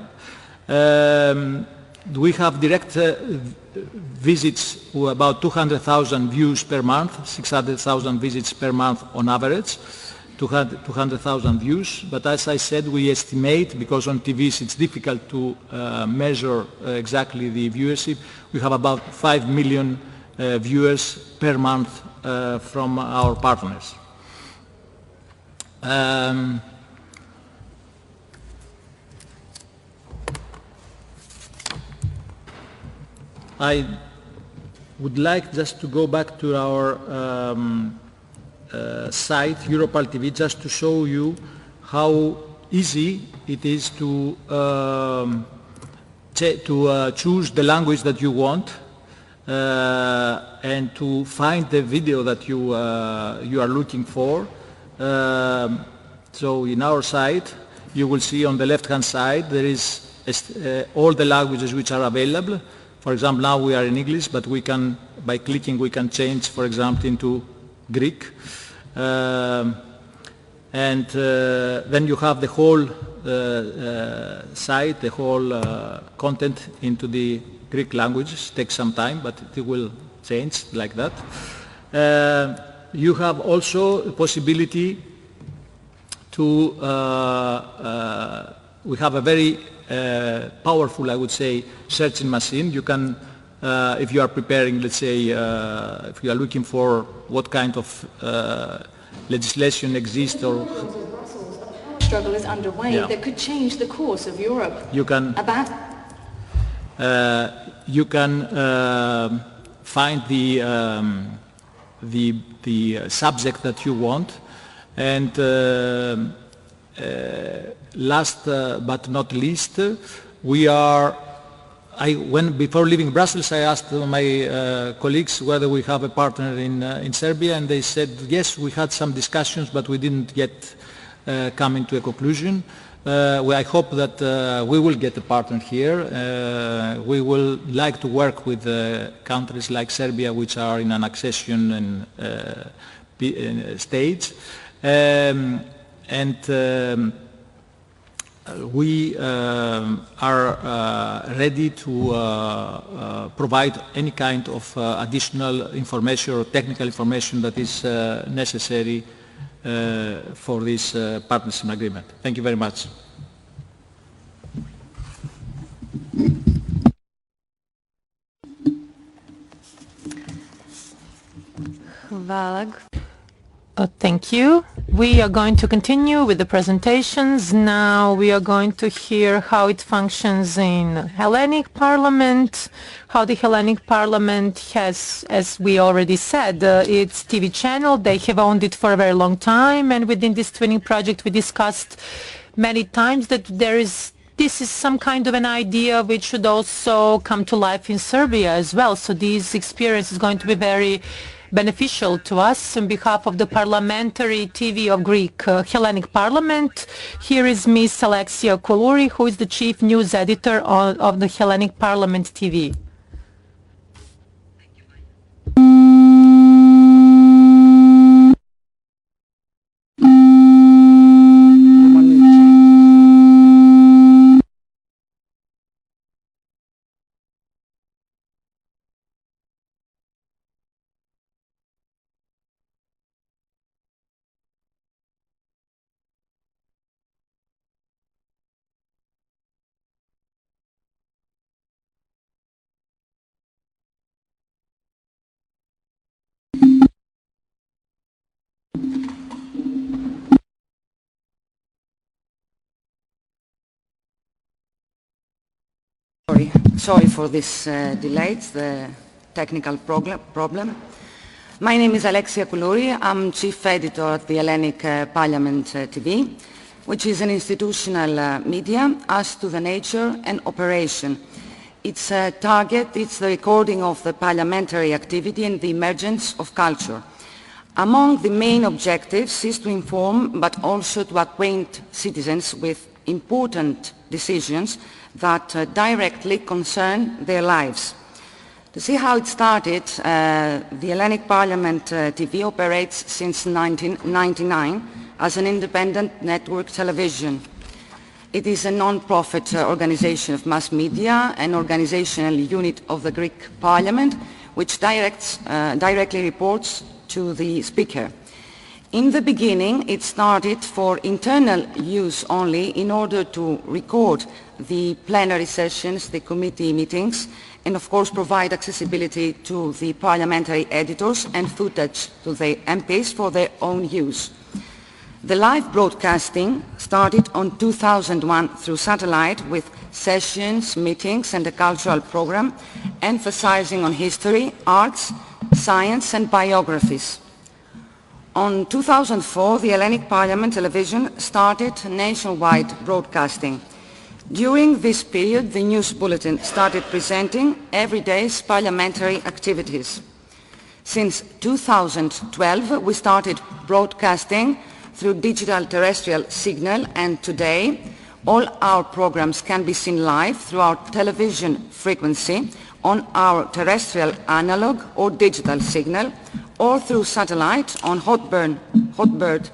We have direct visits to about 200,000 views per month, 600,000 visits per month on average, 200,000 views. But as I said, we estimate, because on TVs it's difficult to measure exactly the viewership, we have about 5 million viewers per month from our partners. I would like just to go back to our site, EuropalrTV, just to show you how easy it is to choose the language that you want and to find the video that you are looking for. So in our site, you will see on the left-hand side there is all the languages which are available. For example, now we are in English, but we can, by clicking, we can change, for example, into Greek. And then you have the whole site, the whole content into the Greek languages. It takes some time, but it will change like that. You have also the possibility to, we have a very powerful, I would say, searching machine. You can, if you are preparing, let's say, if you are looking for what kind of legislation exists or... struggle is underway that could change the course of Europe. You can, find the subject that you want, and last but not least, we are, before leaving Brussels, I asked my colleagues whether we have a partner in Serbia, and they said yes, we had some discussions, but we didn't yet come into a conclusion. I hope that we will get a partner here. We will like to work with countries like Serbia, which are in an accession stage. We are ready to provide any kind of additional information or technical information that is necessary for this partnership agreement. Thank you very much. Thank you. We are going to continue with the presentations. Now we are going to hear how it functions in Hellenic Parliament, how the Hellenic Parliament has, as we already said, its TV channel. They have owned it for a very long time, and within this twinning project we discussed many times that this is some kind of an idea which should also come to life in Serbia as well. So this experience is going to be very beneficial to us. On behalf of the Parliamentary TV of Greek Hellenic Parliament, here is Ms. Alexia Koulouri, who is the Chief News Editor of the Hellenic Parliament TV. Sorry for this delay, it's the technical problem. My name is Alexia Koulouri. I'm Chief Editor at the Hellenic Parliament TV, which is an institutional media as to the nature and operation Its target is the recording of the parliamentary activity and the emergence of culture. Among the main objectives is to inform but also to acquaint citizens with important decisions that directly concern their lives. To see how it started, the Hellenic Parliament TV operates since 1999 as an independent network television. It is a non-profit organization of mass media, an organizational unit of the Greek Parliament, which directly reports to the Speaker. In the beginning, it started for internal use only in order to record the plenary sessions, the committee meetings, and of course provide accessibility to the parliamentary editors and footage to the MPs for their own use. The live broadcasting started on 2001 through satellite with sessions, meetings and a cultural program emphasizing on history, arts, science and biographies. On 2004, the Hellenic Parliament Television started nationwide broadcasting. During this period, the news bulletin started presenting every day's parliamentary activities. Since 2012, we started broadcasting through digital terrestrial signal, and today all our programs can be seen live through our television frequency on our terrestrial analog or digital signal, or through satellite on Hotbird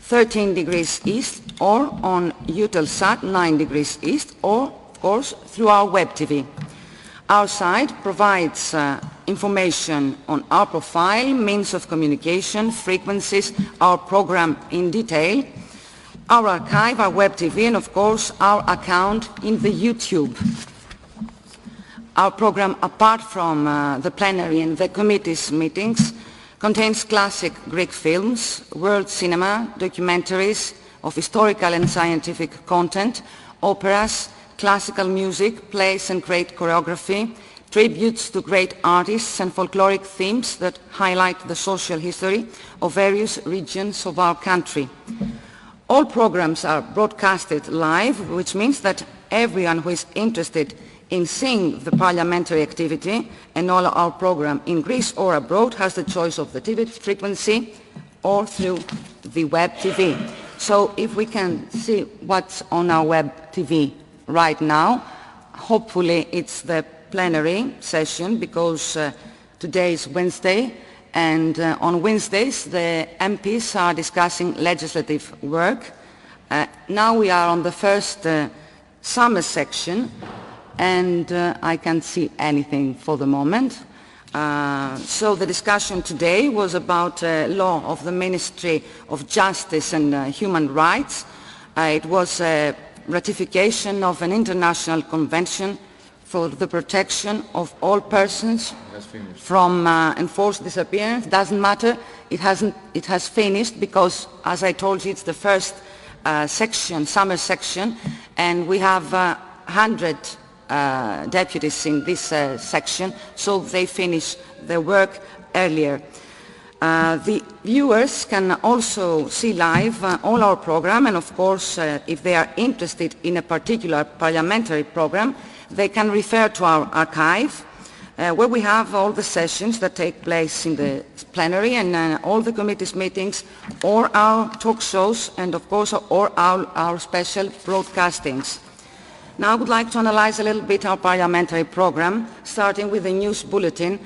13 degrees east, or on Eutelsat 9 degrees east, or of course through our web TV. Our site provides information on our profile, means of communication, frequencies, our program in detail, our archive, our web TV, and of course our account in the YouTube. Our program, apart from the plenary and the committees meetings, contains classic Greek films, world cinema, documentaries of historical and scientific content, operas, classical music, plays and great choreography, tributes to great artists and folkloric themes that highlight the social history of various regions of our country. All programs are broadcasted live, which means that everyone who is interested in seeing the parliamentary activity and all our program in Greece or abroad has the choice of the TV frequency or through the web TV. So if we can see what's on our web TV right now, hopefully it's the plenary session, because today is Wednesday, and on Wednesdays the MPs are discussing legislative work. Now we are on the first summer section, and I can't see anything for the moment. So the discussion today was about law of the Ministry of Justice and Human Rights. It was a ratification of an international convention for the protection of all persons from enforced disappearance. Doesn't matter, it has finished, because as I told you, it's the first section, summer section, and we have 100 deputies in this section, so they finish their work earlier. The viewers can also see live all our program, and of course if they are interested in a particular parliamentary program, they can refer to our archive, where we have all the sessions that take place in the plenary and all the committees meetings, or our talk shows, and of course or our special broadcastings. Now I would like to analyze a little bit our parliamentary program, starting with the news bulletin,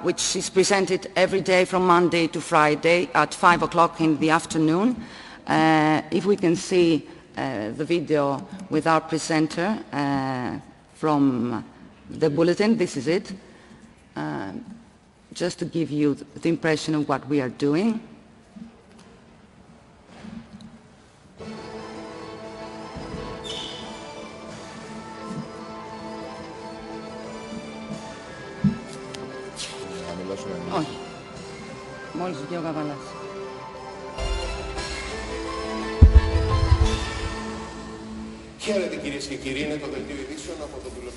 which is presented every day from Monday to Friday at 5 o'clock in the afternoon. If we can see the video with our presenter from the bulletin, this is it, just to give you the impression of what we are doing. Όχι. Μόλις δύο καβαλάς.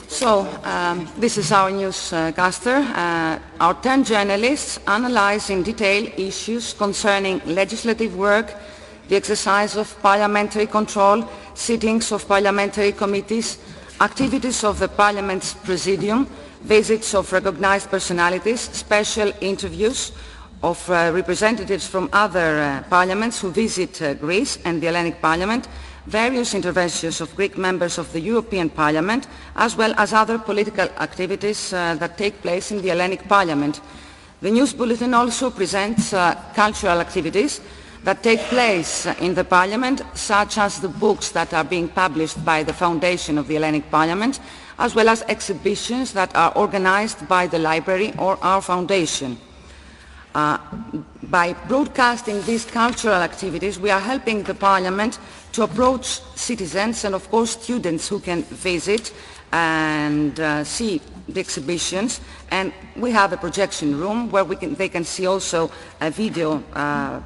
So, this is our newscaster. Our 10 journalists analyze in detail issues concerning legislative work, the exercise of parliamentary control, sittings of parliamentary committees, activities of the Parliament's Presidium, visits of recognized personalities, special interviews of representatives from other parliaments who visit Greece and the Hellenic Parliament, various interventions of Greek members of the European Parliament, as well as other political activities that take place in the Hellenic Parliament. The news bulletin also presents cultural activities that take place in the Parliament, such as the books that are being published by the Foundation of the Hellenic Parliament, as well as exhibitions that are organized by the library or our foundation. By broadcasting these cultural activities, we are helping the Parliament to approach citizens and, of course, students who can visit and see the exhibitions. And we have a projection room where they can see also a video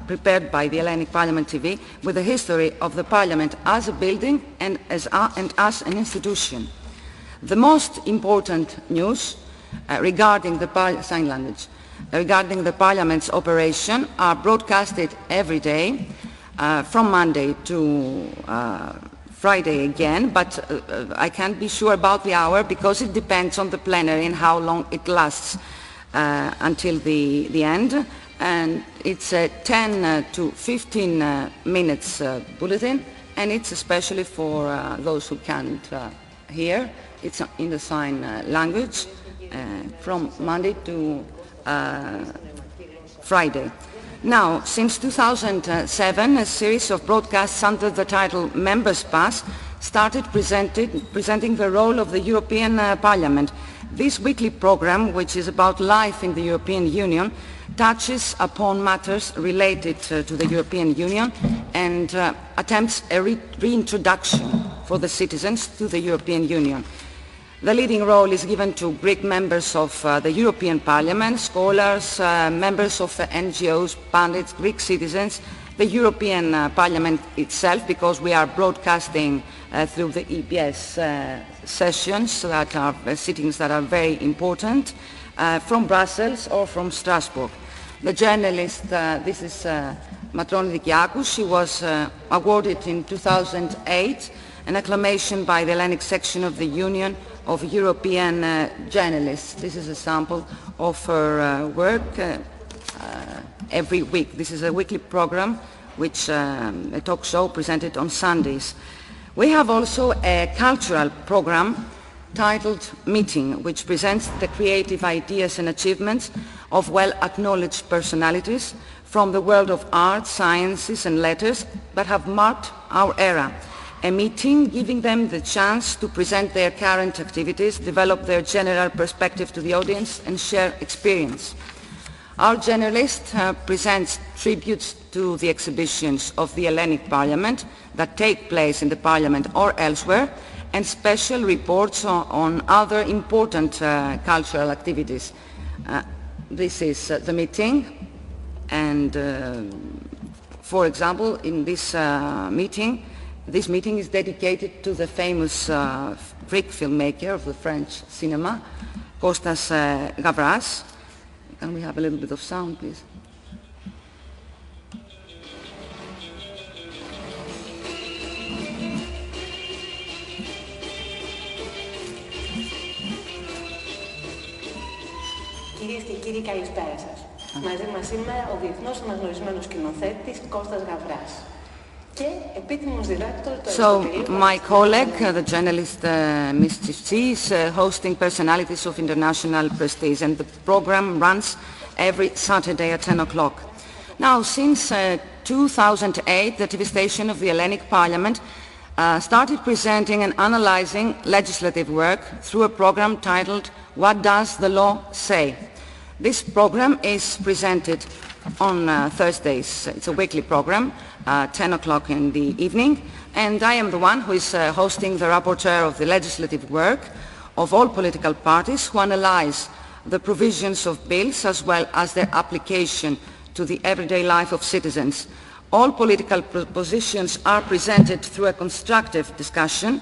prepared by the Hellenic Parliament TV with the history of the Parliament as a building and as an institution. The most important news regarding the sign language regarding the Parliament's operation are broadcasted every day from Monday to Friday again, but I can't be sure about the hour because it depends on the plenary and how long it lasts until the end. And it's a 10 to 15 minutes bulletin, and it's especially for those who can't hear. It's in the sign language from Monday to Friday. Now, since 2007, a series of broadcasts under the title Members' Pass started presenting the role of the European Parliament. This weekly program, which is about life in the European Union, touches upon matters related to the European Union and attempts a reintroduction for the citizens to the European Union. The leading role is given to Greek members of the European Parliament, scholars, members of NGOs, pundits, Greek citizens, the European Parliament itself, because we are broadcasting through the EBS sessions that are sittings that are very important, from Brussels or from Strasbourg. The journalist, this is Matroni Dikiakou, she was awarded in 2008 an acclamation by the Hellenic section of the Union of European journalists. This is a sample of her work every week. This is a weekly program, which a talk show presented on Sundays. We have also a cultural program titled Meeting, which presents the creative ideas and achievements of well-acknowledged personalities from the world of art, sciences and letters that have marked our era. A meeting giving them the chance to present their current activities, develop their general perspective to the audience and share experience. Our journalist presents tributes to the exhibitions of the Hellenic Parliament that take place in the Parliament or elsewhere, and special reports on other important cultural activities. This is the meeting, and for example, in this meeting is dedicated to the famous Greek filmmaker of the French cinema, Kostas Gavras. Can we have a little bit of sound, please? Κυρίες και κύριοι, καλησπέρα σας. Μαζί μας σήμερα ο διεθνώς αναγνωρισμένος σκηνοθέτης Κώστας Γαβράς. So, my colleague, the journalist Ms.George, is hosting personalities of international prestige, and the program runs every Saturday at 10 o'clock. Now, since 2008, the TV station of the Hellenic Parliament started presenting and analyzing legislative work through a program titled What Does the Law Say? This program is presented on Thursdays. It's a weekly program, 10 o'clock in the evening, and I am the one who is hosting the rapporteur of the legislative work of all political parties who analyze the provisions of bills as well as their application to the everyday life of citizens. All political positions are presented through a constructive discussion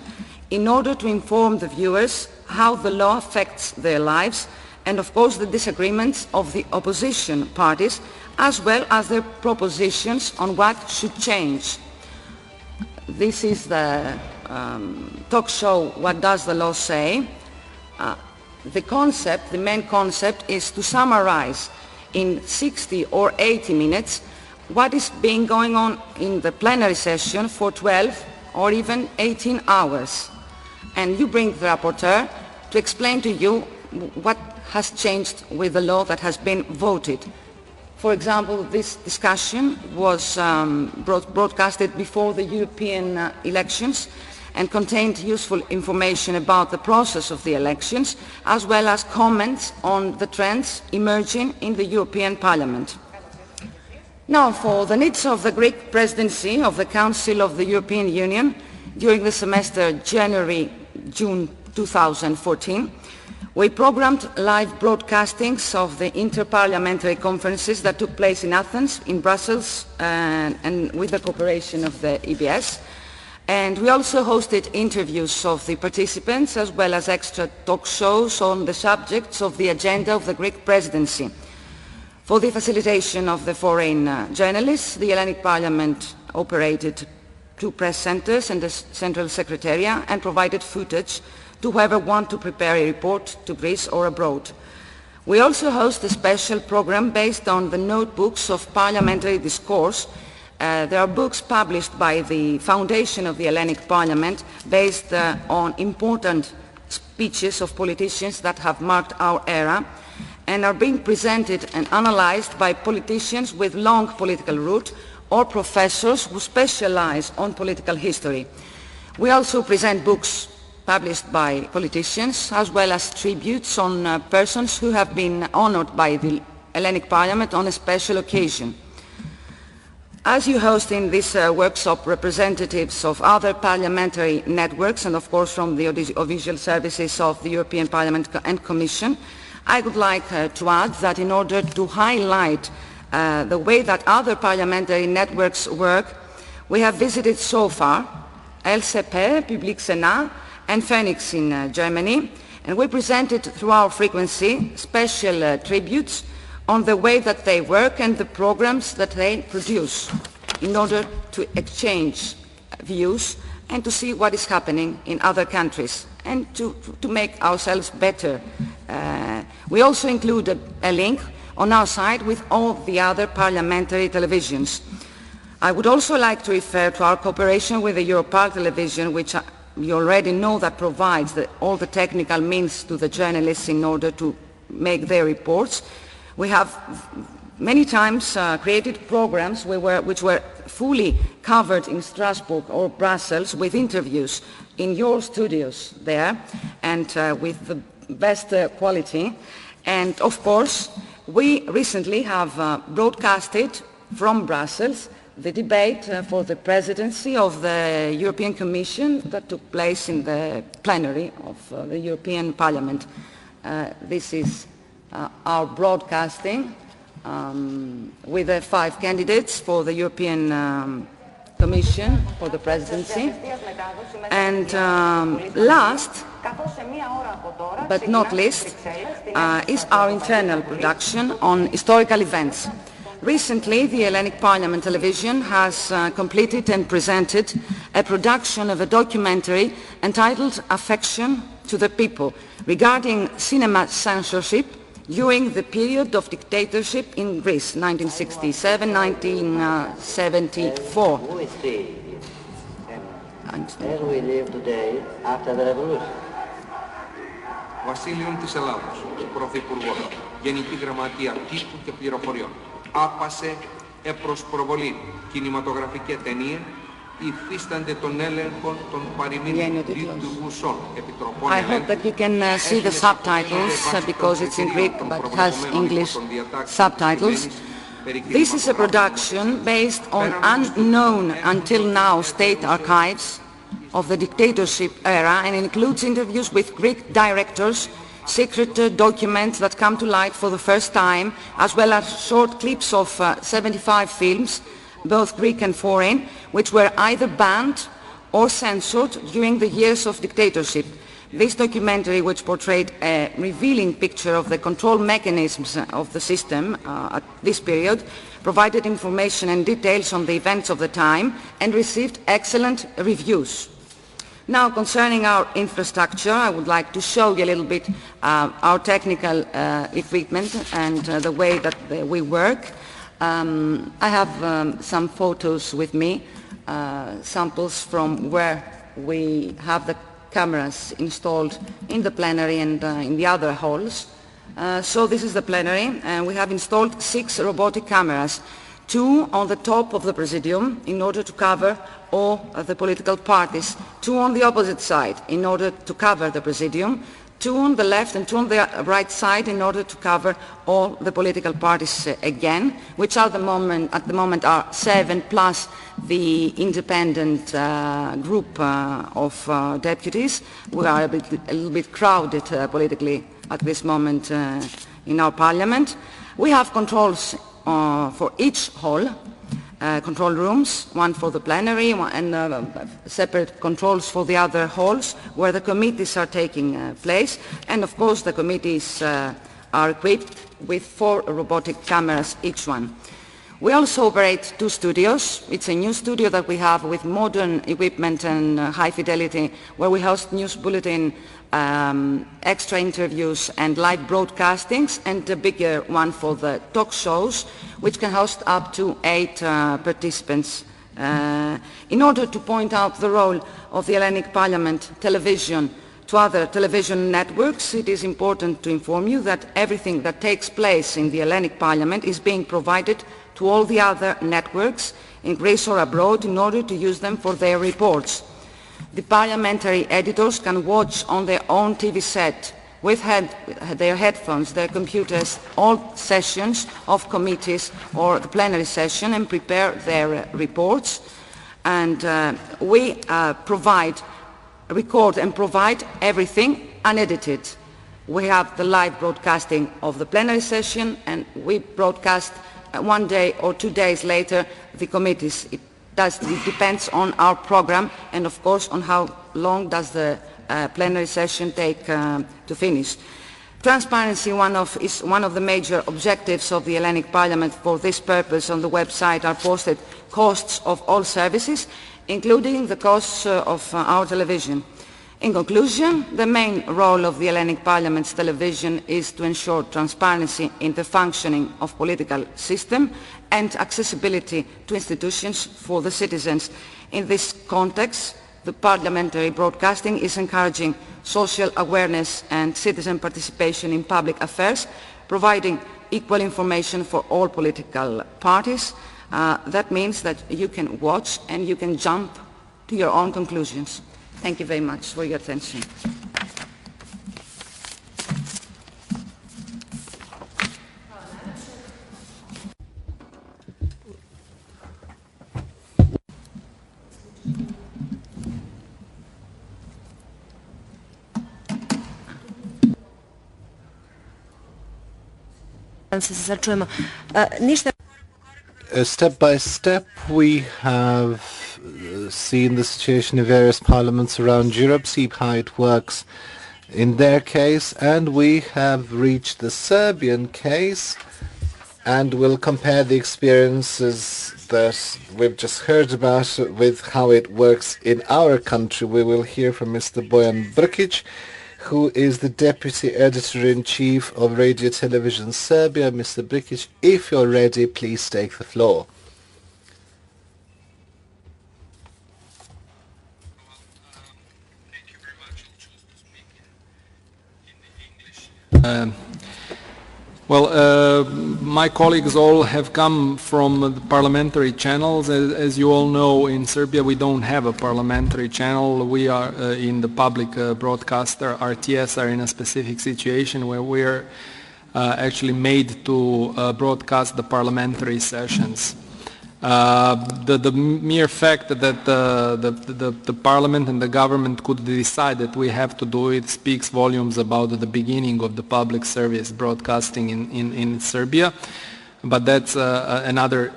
in order to inform the viewers how the law affects their lives, and of course the disagreements of the opposition parties, as well as their propositions on what should change. This is the talk show What Does the Law Say? The main concept is to summarize in 60 or 80 minutes what is being going on in the plenary session for 12 or even 18 hours. And you bring the rapporteur to explain to you what has changed with the law that has been voted. For example, this discussion was broadcasted before the European elections and contained useful information about the process of the elections, as well as comments on the trends emerging in the European Parliament. Now, for the needs of the Greek presidency of the Council of the European Union during the semester January-June 2014, we programmed live broadcastings of the interparliamentary conferences that took place in Athens, in Brussels, and with the cooperation of the EBS. And we also hosted interviews of the participants as well as extra talk shows on the subjects of the agenda of the Greek presidency. For the facilitation of the foreign journalists, the Hellenic Parliament operated 2 press centres and a central secretariat and provided footage to whoever wants to prepare a report to Greece or abroad. We also host a special program based on the notebooks of parliamentary discourse. There are books published by the Foundation of the Hellenic Parliament based on important speeches of politicians that have marked our era and are being presented and analysed by politicians with long political route or professors who specialise on political history. We also present books published by politicians as well as tributes on persons who have been honoured by the Hellenic Parliament on a special occasion. As you host in this workshop representatives of other parliamentary networks and of course from the audiovisual services of the European Parliament and Commission, I would like to add that in order to highlight the way that other parliamentary networks work, we have visited so far LCP, Public Sénat and Phoenix in Germany, and we presented through our frequency special tributes on the way that they work and the programs that they produce in order to exchange views and to see what is happening in other countries and to make ourselves better. We also include a link on our site with all the other parliamentary televisions. I would also like to refer to our cooperation with the Europal television, which you already know that provides all the technical means to the journalists in order to make their reports. We have many times created programs which were fully covered in Strasbourg or Brussels with interviews in your studios there and with the best quality. And of course, we recently have broadcasted from Brussels the debate for the presidency of the European Commission that took place in the plenary of the European Parliament. This is our broadcasting with the 5 candidates for the European Commission for the presidency. And last but not least is our internal production on historical events. Recently, the Hellenic Parliament Television has completed and presented a production of a documentary entitled Affection to the People regarding cinema censorship during the period of dictatorship in Greece, 1967-1974. As we live today after the revolution. Βασίλειον της Ελλάδος, Πρωθυπουργός, Γενική Γραμματεία Τύπου και Πληροφοριών, άπασε επρος προβολή κινηματογραφική ταινία υφίστανται των έλεγχων των παροιμήν λειτουργούσων επιτροπών I hope that you can see the subtitles because it's in Greek but has English subtitles. This is a production based on unknown until now state archives of the dictatorship era and includes interviews with Greek directors, secret documents that come to light for the first time, as well as short clips of 75 films, both Greek and foreign, which were either banned or censored during the years of dictatorship. This documentary, which portrayed a revealing picture of the control mechanisms of the system at this period, provided information and details on the events of the time and received excellent reviews. Now, concerning our infrastructure, I would like to show you a little bit our technical equipment and the way that we work. I have some photos with me, samples from where we have the cameras installed in the plenary and in the other halls. So this is the plenary, and we have installed 6 robotic cameras, 2 on the top of the Presidium in order to cover all the political parties, 2 on the opposite side in order to cover the Presidium, 2 on the left and 2 on the right side in order to cover all the political parties again, which at the moment are 7 plus the independent group of deputies. We are a little bit crowded politically at this moment in our Parliament. We have controls for each hall, control rooms, one for the plenary and separate controls for the other halls where the committees are taking place. And of course the committees are equipped with 4 robotic cameras each one. We also operate 2 studios. It's a new studio that we have with modern equipment and high fidelity, where we host news bulletin, extra interviews and live broadcastings, and a bigger one for the talk shows, which can host up to 8 participants. In order to point out the role of the Hellenic Parliament television to other television networks, it is important to inform you that everything that takes place in the Hellenic Parliament is being provided to all the other networks in Greece or abroad in order to use them for their reports. The parliamentary editors can watch on their own TV set with their headphones, their computers, all sessions of committees or the plenary session and prepare their reports. And we record and provide everything unedited. We have the live broadcasting of the plenary session, and we broadcast 1 day or 2 days later the committees. It depends on our program and of course on how long does the plenary session take to finish. Transparency is one of the major objectives of the Hellenic Parliament. For this purpose on the website are posted costs of all services, including the costs of our television. In conclusion, the main role of the Hellenic Parliament's television is to ensure transparency in the functioning of political system and accessibility to institutions for the citizens. In this context, the Parliamentary Broadcasting is encouraging social awareness and citizen participation in public affairs, providing equal information for all political parties. That means that you can watch and you can jump to your own conclusions. Thank you very much for your attention. Step by step, we have seen the situation in various parliaments around Europe, see how it works in their case, and we have reached the Serbian case, and we'll compare the experiences that we've just heard about with how it works in our country. We will hear from Mr.Bojan Brkic, who is the Deputy Editor-in-Chief of Radio Television Serbia. Mr. Brkic, if you're ready, please take the floor. Thank you very much. I'll choose to speak in English. My colleagues all have come from the parliamentary channels. As you all know, in Serbia we don't have a parliamentary channel. We are in the public broadcaster. RTS are in a specific situation where we are actually made to broadcast the parliamentary sessions. The mere fact that the parliament and the government could decide that we have to do it speaks volumes about the beginning of the public service broadcasting in Serbia. But that's another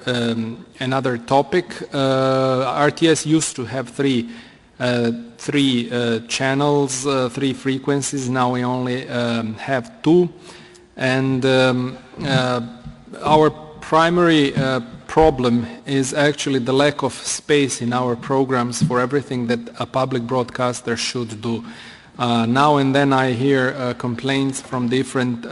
topic. RTS used to have three channels, 3 frequencies. Now we only have 2, and our primary problem is actually the lack of space in our programs for everything that a public broadcaster should do. Now and then I hear complaints from different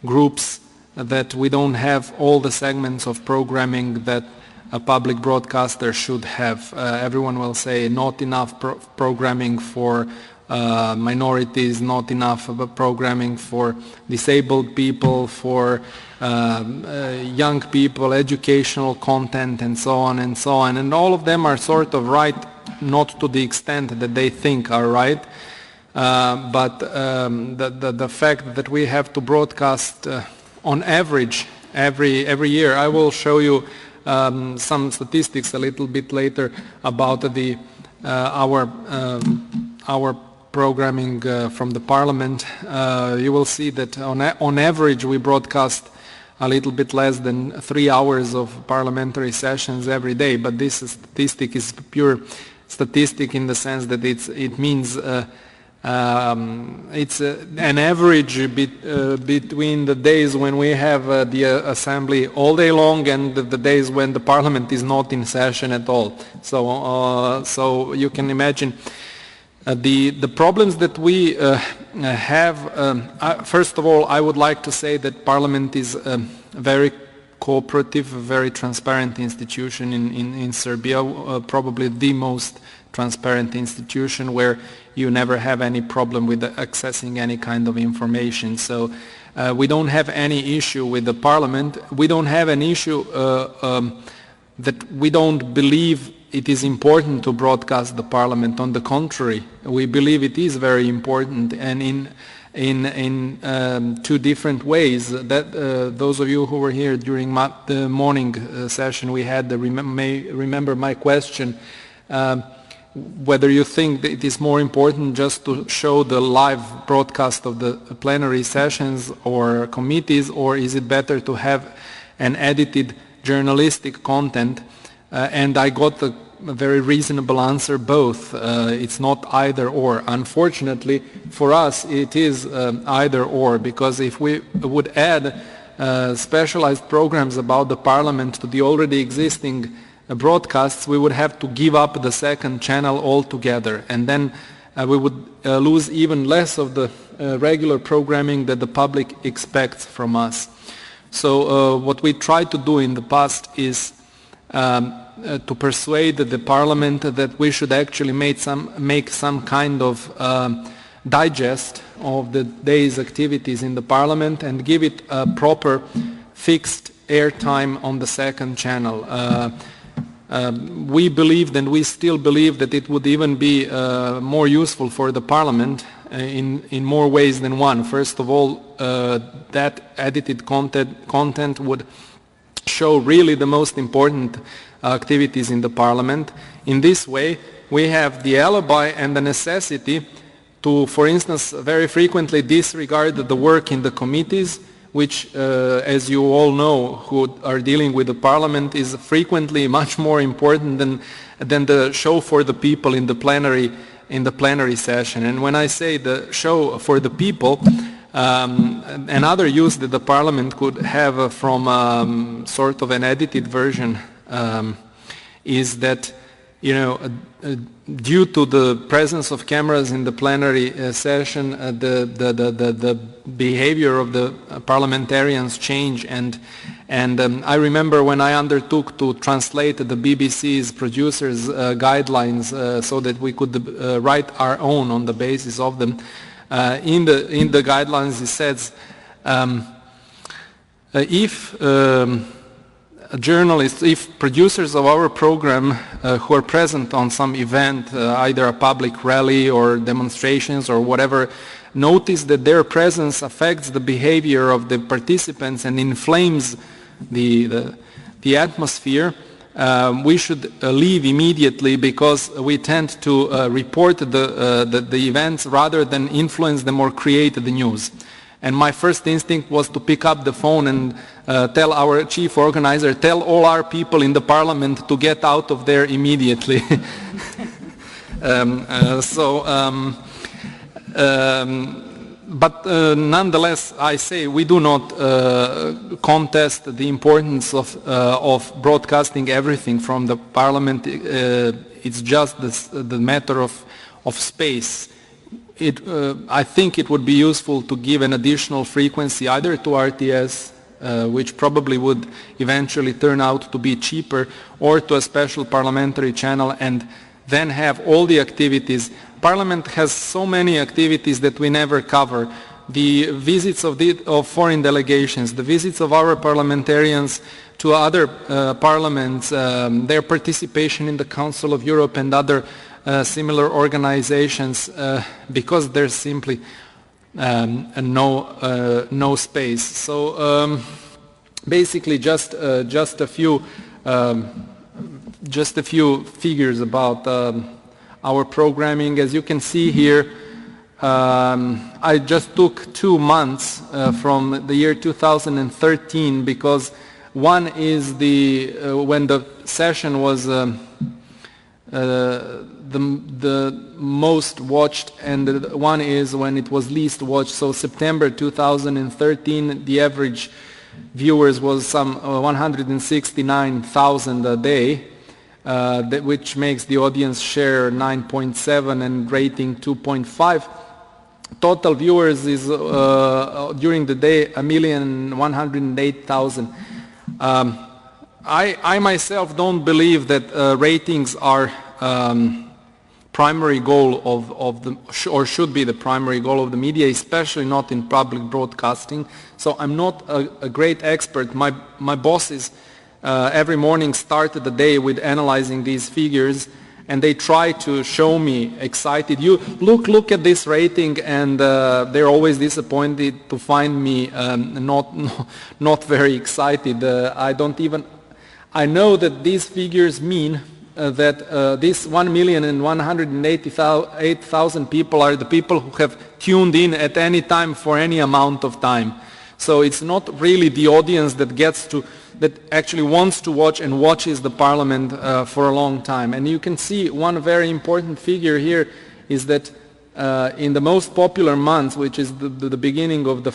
groups that we don't have all the segments of programming that a public broadcaster should have. Everyone will say not enough programming for minorities, not enough programming for disabled people, for young people, educational content, and so on and so on. And all of them are sort of right, not to the extent that they think are right, but the fact that we have to broadcast on average every year. I will show you some statistics a little bit later about our programming from the Parliament. You will see that on average we broadcast a little bit less than 3 hours of parliamentary sessions every day, but this statistic is pure statistic in the sense that it means it's an average between the days when we have the assembly all day long and the days when the Parliament is not in session at all. So you can imagine the problems that we have. First of all, I would like to say that Parliament is a very cooperative, very transparent institution in Serbia, probably the most transparent institution where you never have any problem with accessing any kind of information. So we don't have any issue with the Parliament. We don't have an issue that we don't believe it is important to broadcast the Parliament. On the contrary, we believe it is very important, and in two different ways. That those of you who were here during the morning session we had may remember my question, whether you think that it is more important just to show the live broadcast of the plenary sessions or committees, or is it better to have an edited journalistic content? And I got a very reasonable answer, both. It's not either or. Unfortunately for us it is either or, because if we would add specialized programs about the Parliament to the already existing broadcasts, we would have to give up the second channel altogether, and then we would lose even less of the regular programming that the public expects from us. So what we tried to do in the past is to persuade the Parliament that we should actually make some kind of digest of the day's activities in the Parliament and give it a proper fixed airtime on the second channel. We believed, and we still believe, that it would even be more useful for the Parliament in more ways than one. First of all, that edited content would show really the most important activities in the Parliament. In this way, we have the alibi and the necessity to, for instance, very frequently disregard the work in the committees, which, as you all know who are dealing with the Parliament, is frequently much more important than the show for the people in the plenary session. And when I say the show for the people, another use that the Parliament could have from sort of an edited version is that, you know, due to the presence of cameras in the plenary session, the behavior of the parliamentarians change, and I remember when I undertook to translate the BBC's producers' guidelines so that we could write our own on the basis of them. In the guidelines it says if producers of our program who are present on some event, either a public rally or demonstrations or whatever, notice that their presence affects the behavior of the participants and inflames the atmosphere, we should leave immediately, because we tend to report the events rather than influence them or create the news. And my first instinct was to pick up the phone and tell our chief organizer, tell all our people in the Parliament to get out of there immediately. But nonetheless, I say we do not contest the importance of broadcasting everything from the Parliament. It's just the matter of space. I think it would be useful to give an additional frequency either to RTS, which probably would eventually turn out to be cheaper, or to a special parliamentary channel, and then have all the activities. Parliament has so many activities that we never cover. The visits of foreign delegations, the visits of our parliamentarians to other parliaments, their participation in the Council of Europe and other similar organizations, because there's simply no space. So basically just a few figures about our programming. As you can see here, I just took 2 months from the year 2013, because one is when the session was the most watched, and one is when it was least watched. So September 2013, the average viewers was some 169,000 a day, which makes the audience share 9.7 and rating 2.5. Total viewers is during the day 1,108,000. I myself don't believe that ratings are primary goal of the, or should be the primary goal of the media, especially not in public broadcasting. So I'm not a great expert. My bosses every morning started the day with analyzing these figures, and they try to show me excited. You look at this rating, and they're always disappointed to find me not very excited. I know that these figures mean that these 1,188,000 people are the people who have tuned in at any time for any amount of time. So it's not really the audience that actually wants to watch and watches the Parliament for a long time. And you can see one very important figure here is that in the most popular months, which is the beginning of the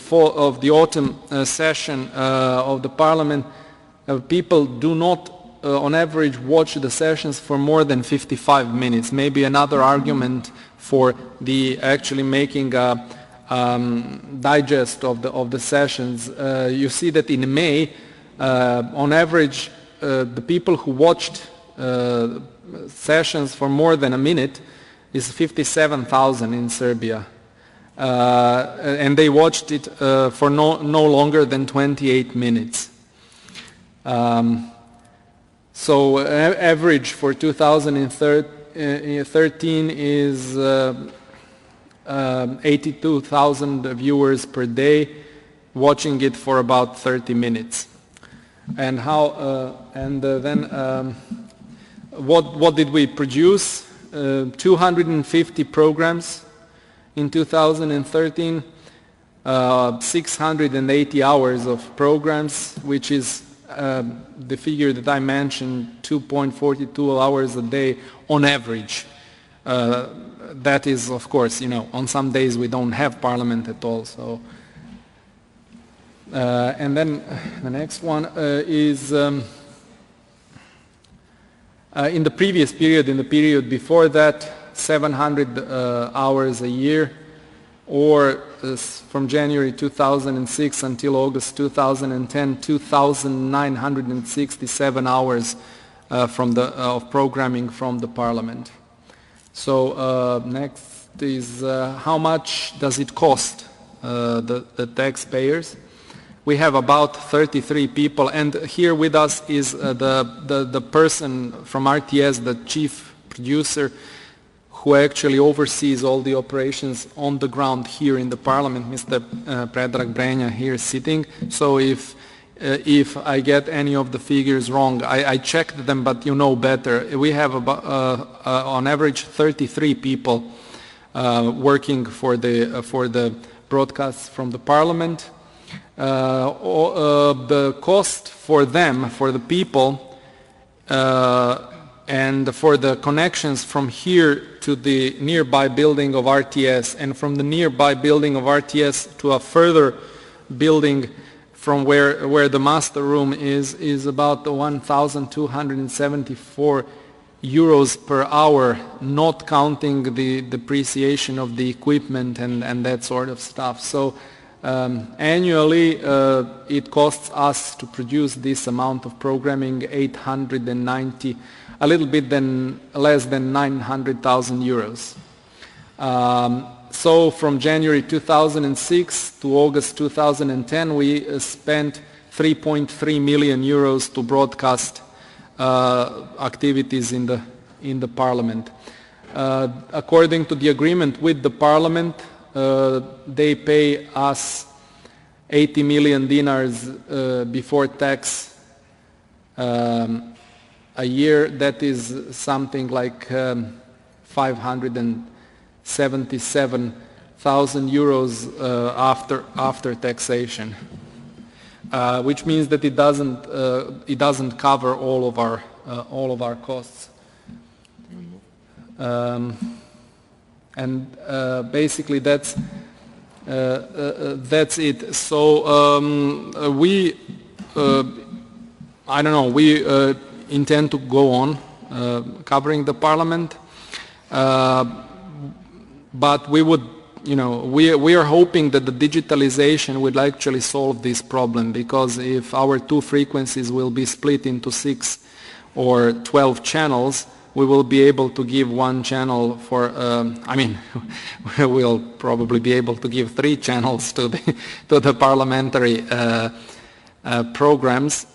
autumn session of the Parliament, people do not on average watch the sessions for more than 55 minutes. Maybe another argument for the actually making a digest of the sessions. You see that in May, on average, the people who watched sessions for more than a minute is 57,000 in Serbia. And they watched it for no longer than 28 minutes. So average for 2013 is 82,000 viewers per day watching it for about 30 minutes. And what did we produce? 250 programs in 2013, 680 hours of programs, which is the figure that I mentioned, 2.42 hours a day on average. That is, of course, on some days we don't have Parliament at all. So, and then the next one is in the previous period, in the period before that, 700 hours a year, or from January 2006 until August 2010, 2,967 hours of programming from the Parliament. So next is how much does it cost the taxpayers? We have about 33 people, and here with us is the person from RTS, the chief producer, who actually oversees all the operations on the ground here in the Parliament, Mr. Predrag Brenja here sitting. So if I get any of the figures wrong, I checked them, but you know better. We have about, on average 33 people working for the broadcasts from the Parliament. The cost for them, for the people, and for the connections from here to the nearby building of RTS, and from the nearby building of RTS to a further building from where the master room is about 1,274 euros per hour, not counting the depreciation of the equipment and that sort of stuff. So annually it costs us to produce this amount of programming 890, a little bit less than 900,000 euros. So from January 2006 to August 2010 we spent 3.3 million euros to broadcast activities in the Parliament. According to the agreement with the Parliament, they pay us 80 million dinars before tax a year. That is something like 577,000 euros after taxation, which means that it doesn't cover all of our costs. And basically that's it. So we intend to go on covering the Parliament, but we would, we are hoping that the digitalization will actually solve this problem, because if our two frequencies will be split into 6 or 12 channels, we will be able to give one channel for, we'll probably be able to give 3 channels to the parliamentary programs.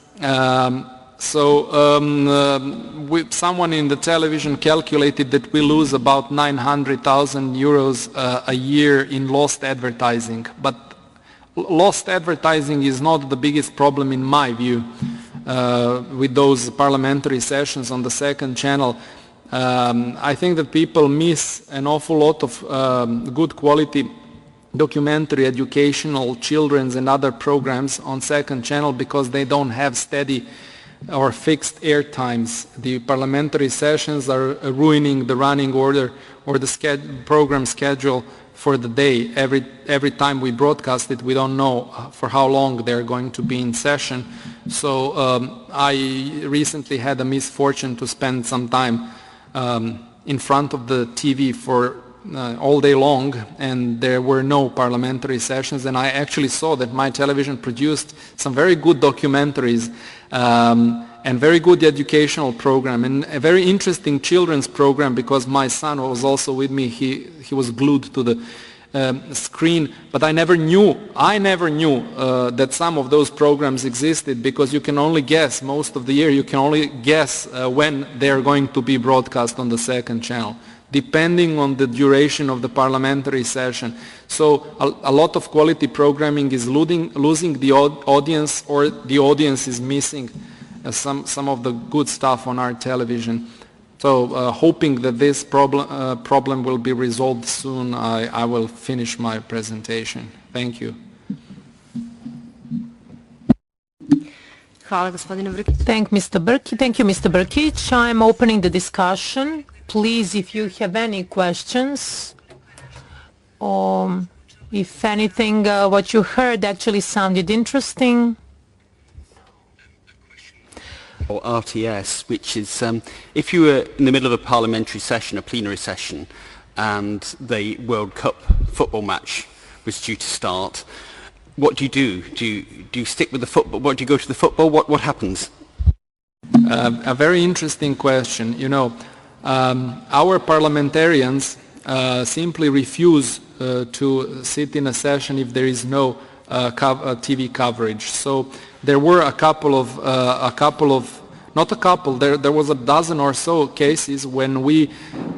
Someone in the television calculated that we lose about 900,000 euros a year in lost advertising. But lost advertising is not the biggest problem in my view. With those parliamentary sessions on the second channel, I think that people miss an awful lot of good quality documentary, educational, children's and other programs on second channel because they don't have steady or fixed air times. The parliamentary sessions are ruining the running order or the program schedule for the day. Every time we broadcast it, we don't know for how long they're going to be in session. So I recently had the misfortune to spend some time in front of the TV for all day long, and there were no parliamentary sessions, and I actually saw that my television produced some very good documentaries and very good educational program and a very interesting children's program, because my son was also with me. He was glued to the screen, but I never knew that some of those programs existed, because you can only guess most of the year, you can only guess when they are going to be broadcast on the second channel, depending on the duration of the parliamentary session. So a lot of quality programming is losing the audience, or the audience is missing some of the good stuff on our television. So hoping that this problem will be resolved soon, I will finish my presentation. Thank you. Thank you, Mr. Brkic. I'm opening the discussion. Please, if you have any questions, or if anything, what you heard actually sounded interesting. Or RTS, which is if you were in the middle of a parliamentary session, a plenary session, and the World Cup football match was due to start, what do you do? Do you stick with the football? What do you go to the football? What happens? A very interesting question. Our parliamentarians simply refuse to sit in a session if there is no TV coverage. So there were there was a dozen or so cases when we,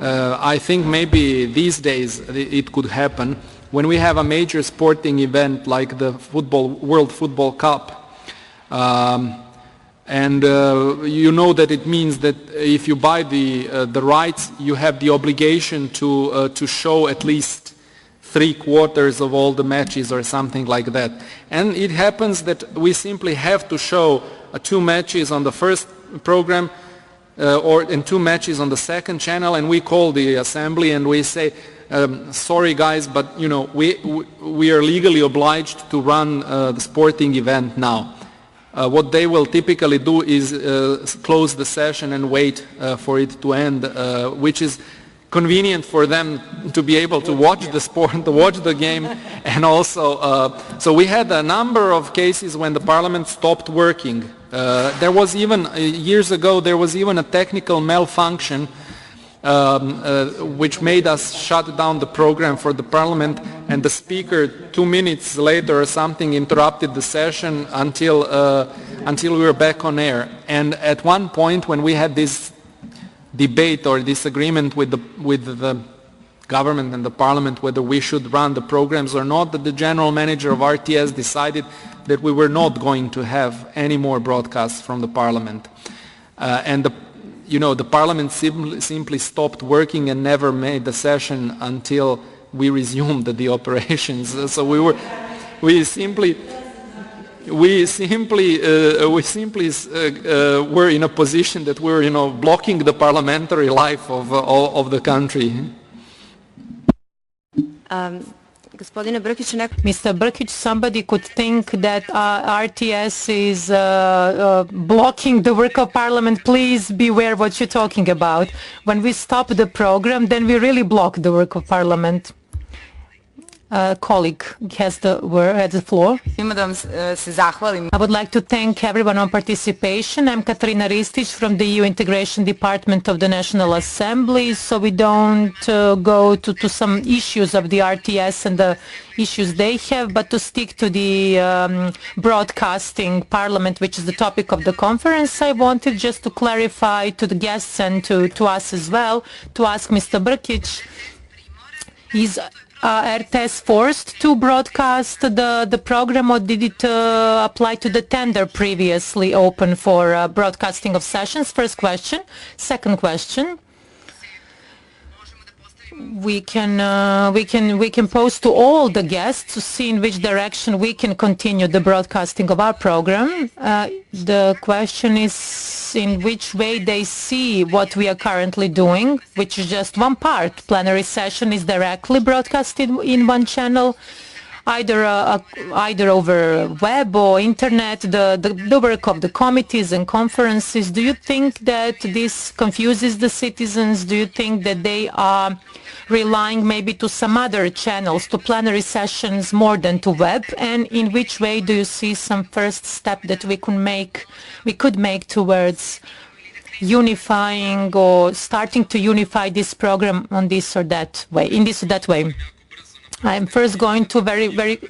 I think maybe these days it could happen, when we have a major sporting event like the World Football Cup. And you know that it means that if you buy the rights, you have the obligation to show at least 3/4 of all the matches or something like that. And it happens that we simply have to show 2 matches on the first program, and 2 matches on the second channel, and we call the assembly and we say, sorry guys, but you know we are legally obliged to run the sporting event now. What they will typically do is close the session and wait for it to end, which is convenient for them to be able to watch the sport, to watch the game, and also, so we had a number of cases when the Parliament stopped working. There was even, years ago, there was even a technical malfunction which made us shut down the program for the Parliament, and the speaker 2 minutes later or something interrupted the session until we were back on air. And at one point when we had this debate or disagreement with the government and the Parliament whether we should run the programs or not, that the general manager of RTS decided that we were not going to have any more broadcasts from the Parliament. And the Parliament simply stopped working and never made the session until we resumed the operations. So we simply were in a position that we were, blocking the parliamentary life of the country. Mr. Brkic, somebody could think that RTS is blocking the work of Parliament. Please beware what you're talking about. When we stop the program, then we really block the work of Parliament. Colleague has the floor. I would like to thank everyone on participation. I'm Katarina Ristic from the EU Integration Department of the National Assembly, so we don't go to some issues of the RTS and the issues they have, but to stick to the broadcasting Parliament, which is the topic of the conference. I wanted just to clarify to the guests and to us as well, to ask Mr. Brkic, is RTS forced to broadcast the program, or did it apply to the tender previously open for broadcasting of sessions? First question. Second question. We can pose to all the guests to see in which direction we can continue the broadcasting of our program. The question is in which way they see what we are currently doing, which is just one part. Plenary session is directly broadcasted in one channel, either over web or internet, the work of the committees and conferences. Do you think that this confuses the citizens? Do you think that they are relying maybe to some other channels, to plenary sessions more than to web? And in which way do you see some first step that we could make towards unifying or starting to unify this program on this or that way, in this or that way? I'm first going to very, very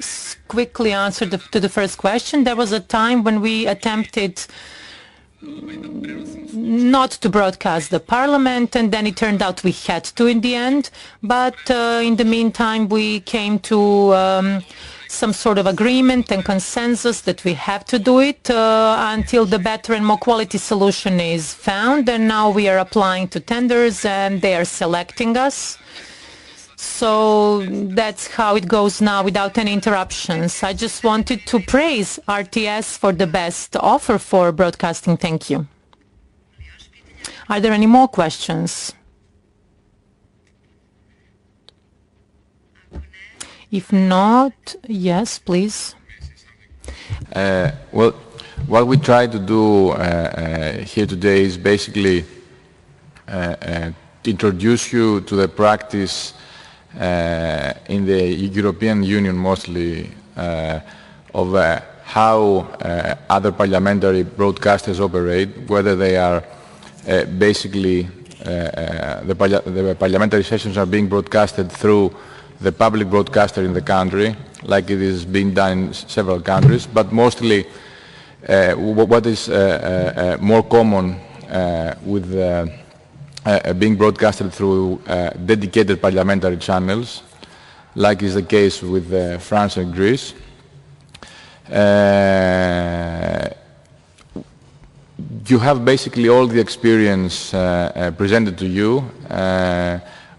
quickly answer to the first question. There was a time when we attempted not to broadcast the Parliament, and then it turned out we had to in the end. But in the meantime, we came to some sort of agreement and consensus that we have to do it until the better and more quality solution is found. And now we are applying to tenders, and they are selecting us. So that's how it goes now without any interruptions. I just wanted to praise RTS for the best offer for broadcasting. Thank you. Are there any more questions? If not, yes, please. Well, what we try to do here today is basically introduce you to the practice in the European Union mostly of how other parliamentary broadcasters operate, whether they are basically the parliamentary sessions are being broadcasted through the public broadcaster in the country, like it is being done in several countries, but mostly what is more common with being broadcasted through dedicated parliamentary channels, like is the case with France and Greece. You have basically all the experience presented to you.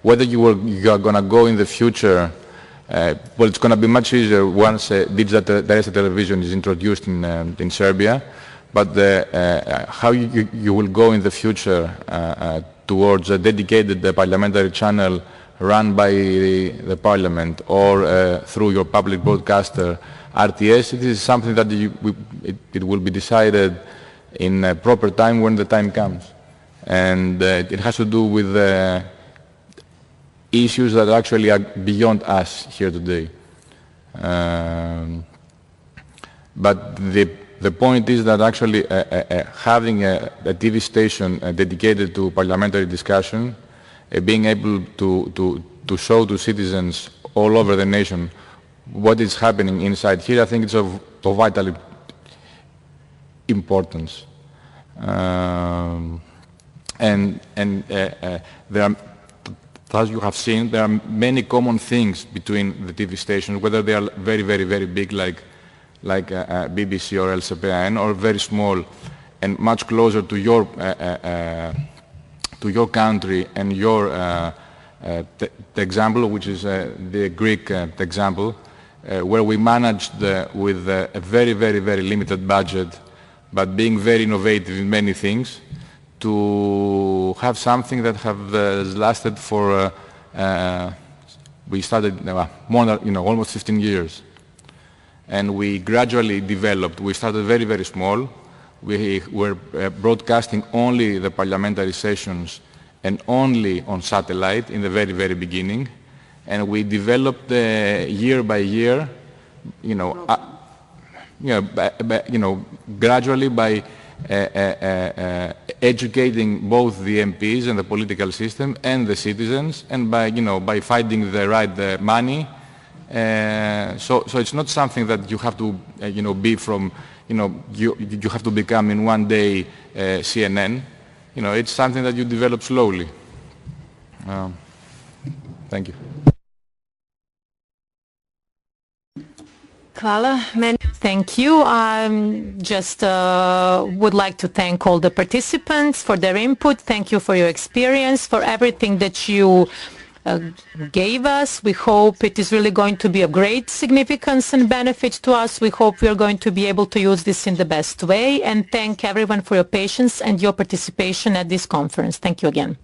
Whether you are going to go in the future, well, it's going to be much easier once digital terrestrial television is introduced in Serbia. but how you will go in the future towards a dedicated parliamentary channel run by the Parliament or through your public broadcaster RTS, it is something that it will be decided in a proper time when the time comes. And it has to do with issues that actually are beyond us here today. But the point is that actually having a TV station dedicated to parliamentary discussion, being able to show to citizens all over the nation what is happening inside here, I think it's of vital importance. There are, as you have seen, there are many common things between the TV stations, whether they are very, very, very big like BBC or LCPN, or very small and much closer to your country and your example, which is the Greek example, where we managed with a very, very, very limited budget, but being very innovative in many things, to have something that has lasted for, we started more than, almost 15 years. And we gradually developed. We started very, very small. We were broadcasting only the parliamentary sessions and only on satellite in the very, very beginning. And we developed year by year, gradually by educating both the MPs and the political system and the citizens, and by finding the right money. So it's not something that you have to, be from, you have to become in one day CNN. It's something that you develop slowly. Thank you. Thank you. I just would like to thank all the participants for their input. Thank you for your experience, for everything that you gave us. We hope it is really going to be of great significance and benefit to us. We hope we are going to be able to use this in the best way, and thank everyone for your patience and your participation at this conference. Thank you again.